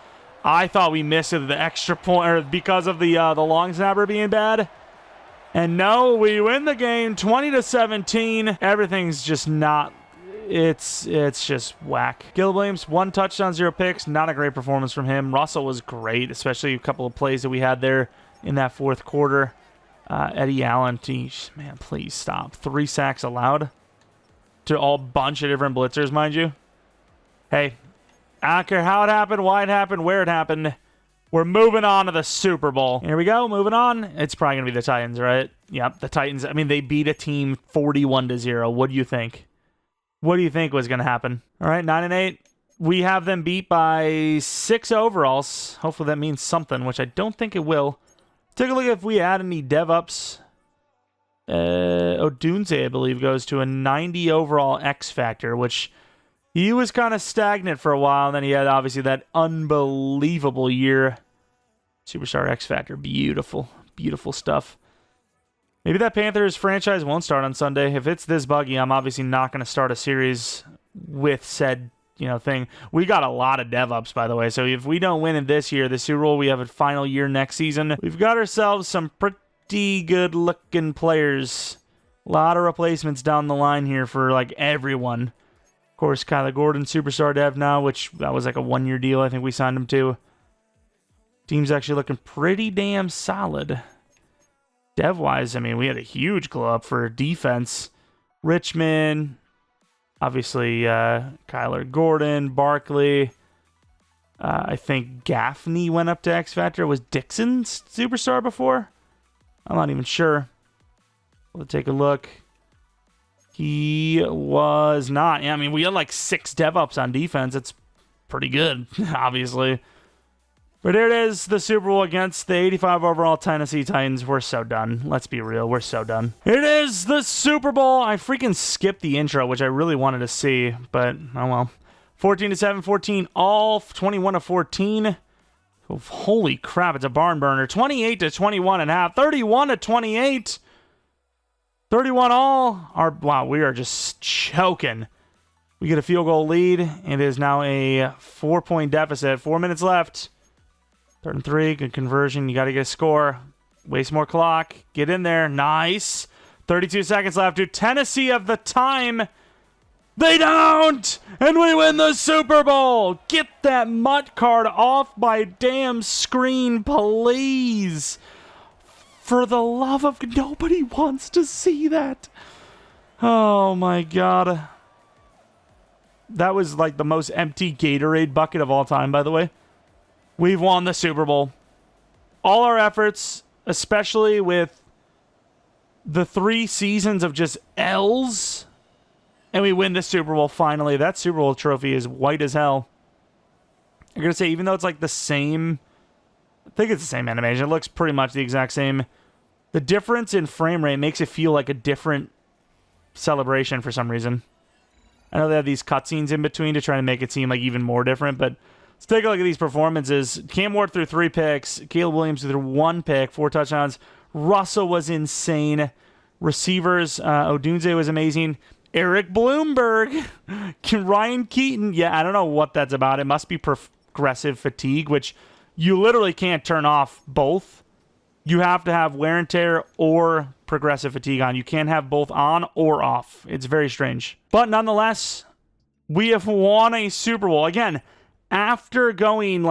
I thought we missed the extra point or because of the long snapper being bad. And no, we win the game 20-17. Everything's just not... It's just whack. Caleb Williams, 1 touchdown, 0 picks. Not a great performance from him. Russell was great, especially a couple of plays that we had there in that fourth quarter. Eddie Allen, geez, man, please stop. 3 sacks allowed to all bunch of different blitzers, mind you. Hey, I don't care how it happened, why it happened, where it happened. We're moving on to the Super Bowl. Here we go, moving on. It's probably going to be the Titans, right? Yep, the Titans. I mean, they beat a team 41-0. What do you think? What do you think was going to happen? All right, 9-8. We have them beat by 6 overalls. Hopefully that means something, which I don't think it will. Take a look if we add any dev-ups. Odunze, I believe, goes to a 90 overall X Factor, which he was kind of stagnant for a while, and then he had, obviously, that unbelievable year. Superstar X Factor. Beautiful. Beautiful stuff. Maybe that Panthers franchise won't start on Sunday. If it's this buggy, I'm obviously not going to start a series with said, thing. We got a lot of dev-ups, by the way, so if we don't win it this year, the Super Bowl, we have a final year next season. We've got ourselves some pretty good-looking players. A lot of replacements down the line here for, everyone. Of course, Kyler Gordon, superstar dev now, which that was like a 1-year deal I think we signed him to. Team's actually looking pretty damn solid. Dev-wise, I mean, we had a huge glow up for defense. Richmond, obviously Kyler Gordon, Barkley. I think Gaffney went up to X Factor. Was Dixon superstar before? I'm not even sure. We'll take a look. He was not. Yeah, I mean, we had 6 dev-ups on defense. It's pretty good, obviously. But there it is, the Super Bowl against the 85 overall Tennessee Titans. We're so done. Let's be real. We're so done. It is the Super Bowl. I freaking skipped the intro, which I really wanted to see, but oh well. 14-7, 14, all 21-14. Oh, holy crap, it's a barn burner. 28-21 and a half. 31-28. 31 all. Wow, we are just choking. We get a field goal lead. It is now a 4-point deficit. 4 minutes left. 3rd and 3, good conversion. You got to get a score. Waste more clock. Get in there. Nice. 32 seconds left. Do Tennessee have the time? They don't! And we win the Super Bowl! Get that mutt card off my damn screen, please! For the love of... Nobody wants to see that. Oh, my God. That was the most empty Gatorade bucket of all time, by the way. We've won the Super Bowl. All our efforts, especially with the 3 seasons of just L's, and we win the Super Bowl finally. That Super Bowl trophy is white as hell. I'm going to say, even though it's the same, I think it's the same animation. It looks pretty much the exact same. The difference in frame rate makes it feel like a different celebration for some reason. I know they have these cutscenes in between to try to make it seem even more different, but let's take a look at these performances. Cam Ward threw 3 picks. Caleb Williams threw 1 pick, 4 touchdowns. Russell was insane. Receivers, Odunze was amazing. Eric Bloomberg. Ryan Keaton. Yeah, I don't know what that's about. It must be progressive fatigue, which you literally can't turn off both. You have to have wear and tear or progressive fatigue on. You can't have both on or off. It's very strange. But nonetheless, we have won a Super Bowl. Again, after going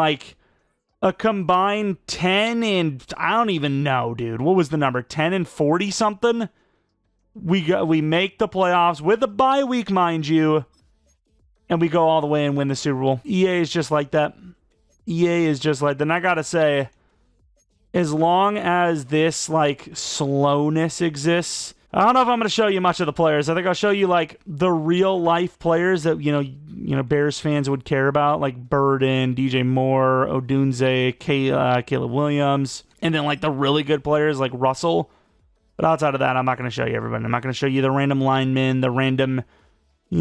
a combined 10 and I don't even know, dude. What was the number? 10 and 40 something? We make the playoffs with a bye week, mind you, and we go all the way and win the Super Bowl. EA is just like that. EA is just like that. And I gotta say, as long as this slowness exists, I don't know if I'm going to show you much of the players. I think I'll show you the real life players that Bears fans would care about, like Burden, DJ Moore, Odunze, Caleb Williams, and then the really good players like Russell. But outside of that, I'm not going to show you everybody. I'm not going to show you the random linemen, the random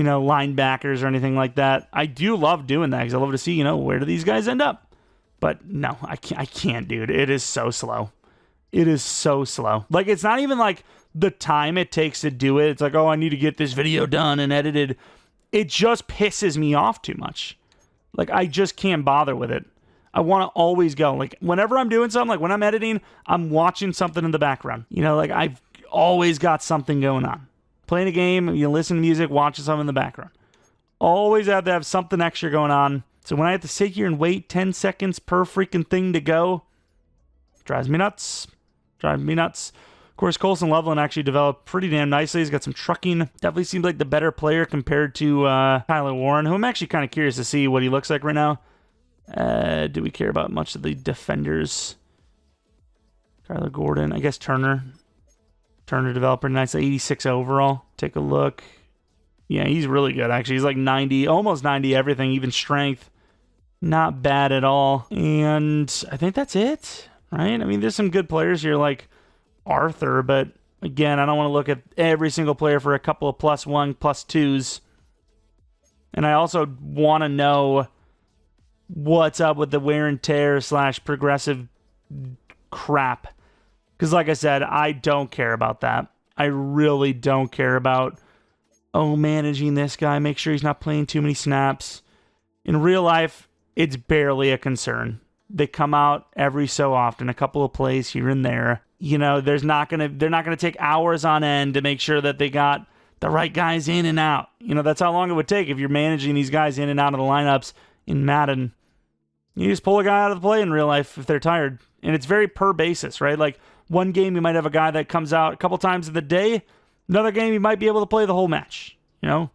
linebackers or anything like that. I do love doing that because I love to see, where do these guys end up? But no, I can't, dude. It is so slow. It is so slow. Like, it's not even like the time it takes to do it. It's like, oh, I need to get this video done and edited. It just pisses me off too much. Like, I just can't bother with it. I want to always go. Like, whenever I'm doing something, like when I'm editing, I'm watching something in the background. Like, I've always got something going on. Playing a game, you listen to music, watching something in the background. Always have to have something extra going on. So when I have to sit here and wait 10 seconds per freaking thing to go, drives me nuts. Driving me nuts. Of course, Colson Loveland actually developed pretty damn nicely. He's got some trucking. Definitely seems like the better player compared to Tyler Warren, who I'm actually kind of curious to see what he looks like right now. Do we care about much of the defenders? Kyler Gordon. I guess Turner. Turner developed pretty nicely. 86 overall. Take a look. Yeah, he's really good, actually. He's like 90, almost 90 everything, even strength. Not bad at all. And I think that's it. Right? I mean, there's some good players here like Arthur, but again, I don't want to look at every single player for a couple of +1, +2s. And I also want to know what's up with the wear and tear / progressive crap. Because like I said, I don't care about that. I really don't care about, managing this guy, make sure he's not playing too many snaps. In real life, it's barely a concern. They come out every so often, a couple of plays here and there. They're not gonna take hours on end to make sure that they got the right guys in and out. That's how long it would take if you're managing these guys in and out of the lineups in Madden. You just pull a guy out of the play in real life if they're tired. And it's very per basis, right? Like, one game you might have a guy that comes out a couple times in the day. Another game you might be able to play the whole match. I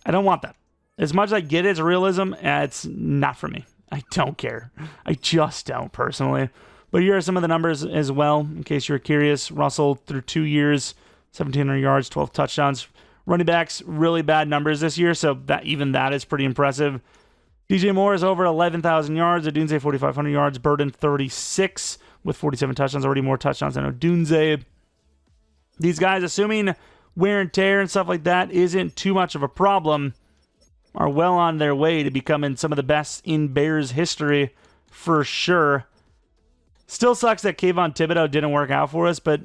don't want that. As much as I get it's realism, it's not for me. I don't care. I just don't, personally. But here are some of the numbers as well, in case you're curious. Russell, through 2 years, 1,700 yards, 12 touchdowns. Running backs, really bad numbers this year, so that is pretty impressive. DJ Moore is over 11,000 yards. Odunze, 4,500 yards. Burden, 36 with 47 touchdowns. Already more touchdowns than Odunze. These guys, assuming wear and tear and stuff like that isn't too much of a problem, are well on their way to becoming some of the best in Bears history for sure. Still sucks that Kayvon Thibodeau didn't work out for us, but,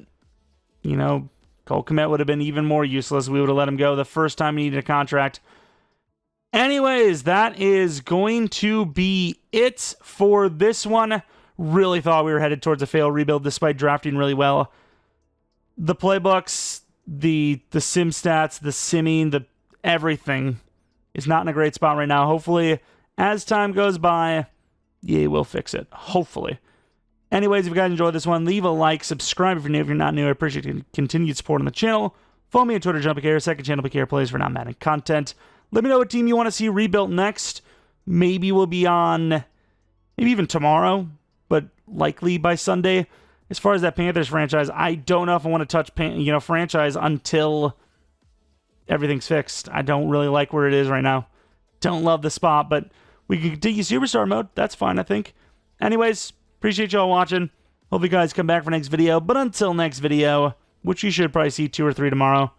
Cole Kmet would have been even more useless. We would have let him go the first time he needed a contract. Anyways, that is going to be it for this one. Really thought we were headed towards a fail rebuild despite drafting really well. The playbooks, the sim stats, the simming, the everything is not in a great spot right now. Hopefully, as time goes by, EA will fix it. Hopefully. Anyways, if you guys enjoyed this one, leave a like, subscribe if you're new. If you're not new, I appreciate your continued support on the channel. Follow me on Twitter, Jeromepkr, second channel, PKR Plays for non-Madden content. Let me know what team you want to see rebuilt next. Maybe we'll be on, maybe even tomorrow, but likely by Sunday. As far as that Panthers franchise, I don't know if I want to touch franchise until everything's fixed. I don't really like where it is right now. Don't love the spot, but we can continue Superstar mode. That's fine, I think. Anyways, appreciate y'all watching. Hope you guys come back for next video. But until next video, which you should probably see 2 or 3 tomorrow,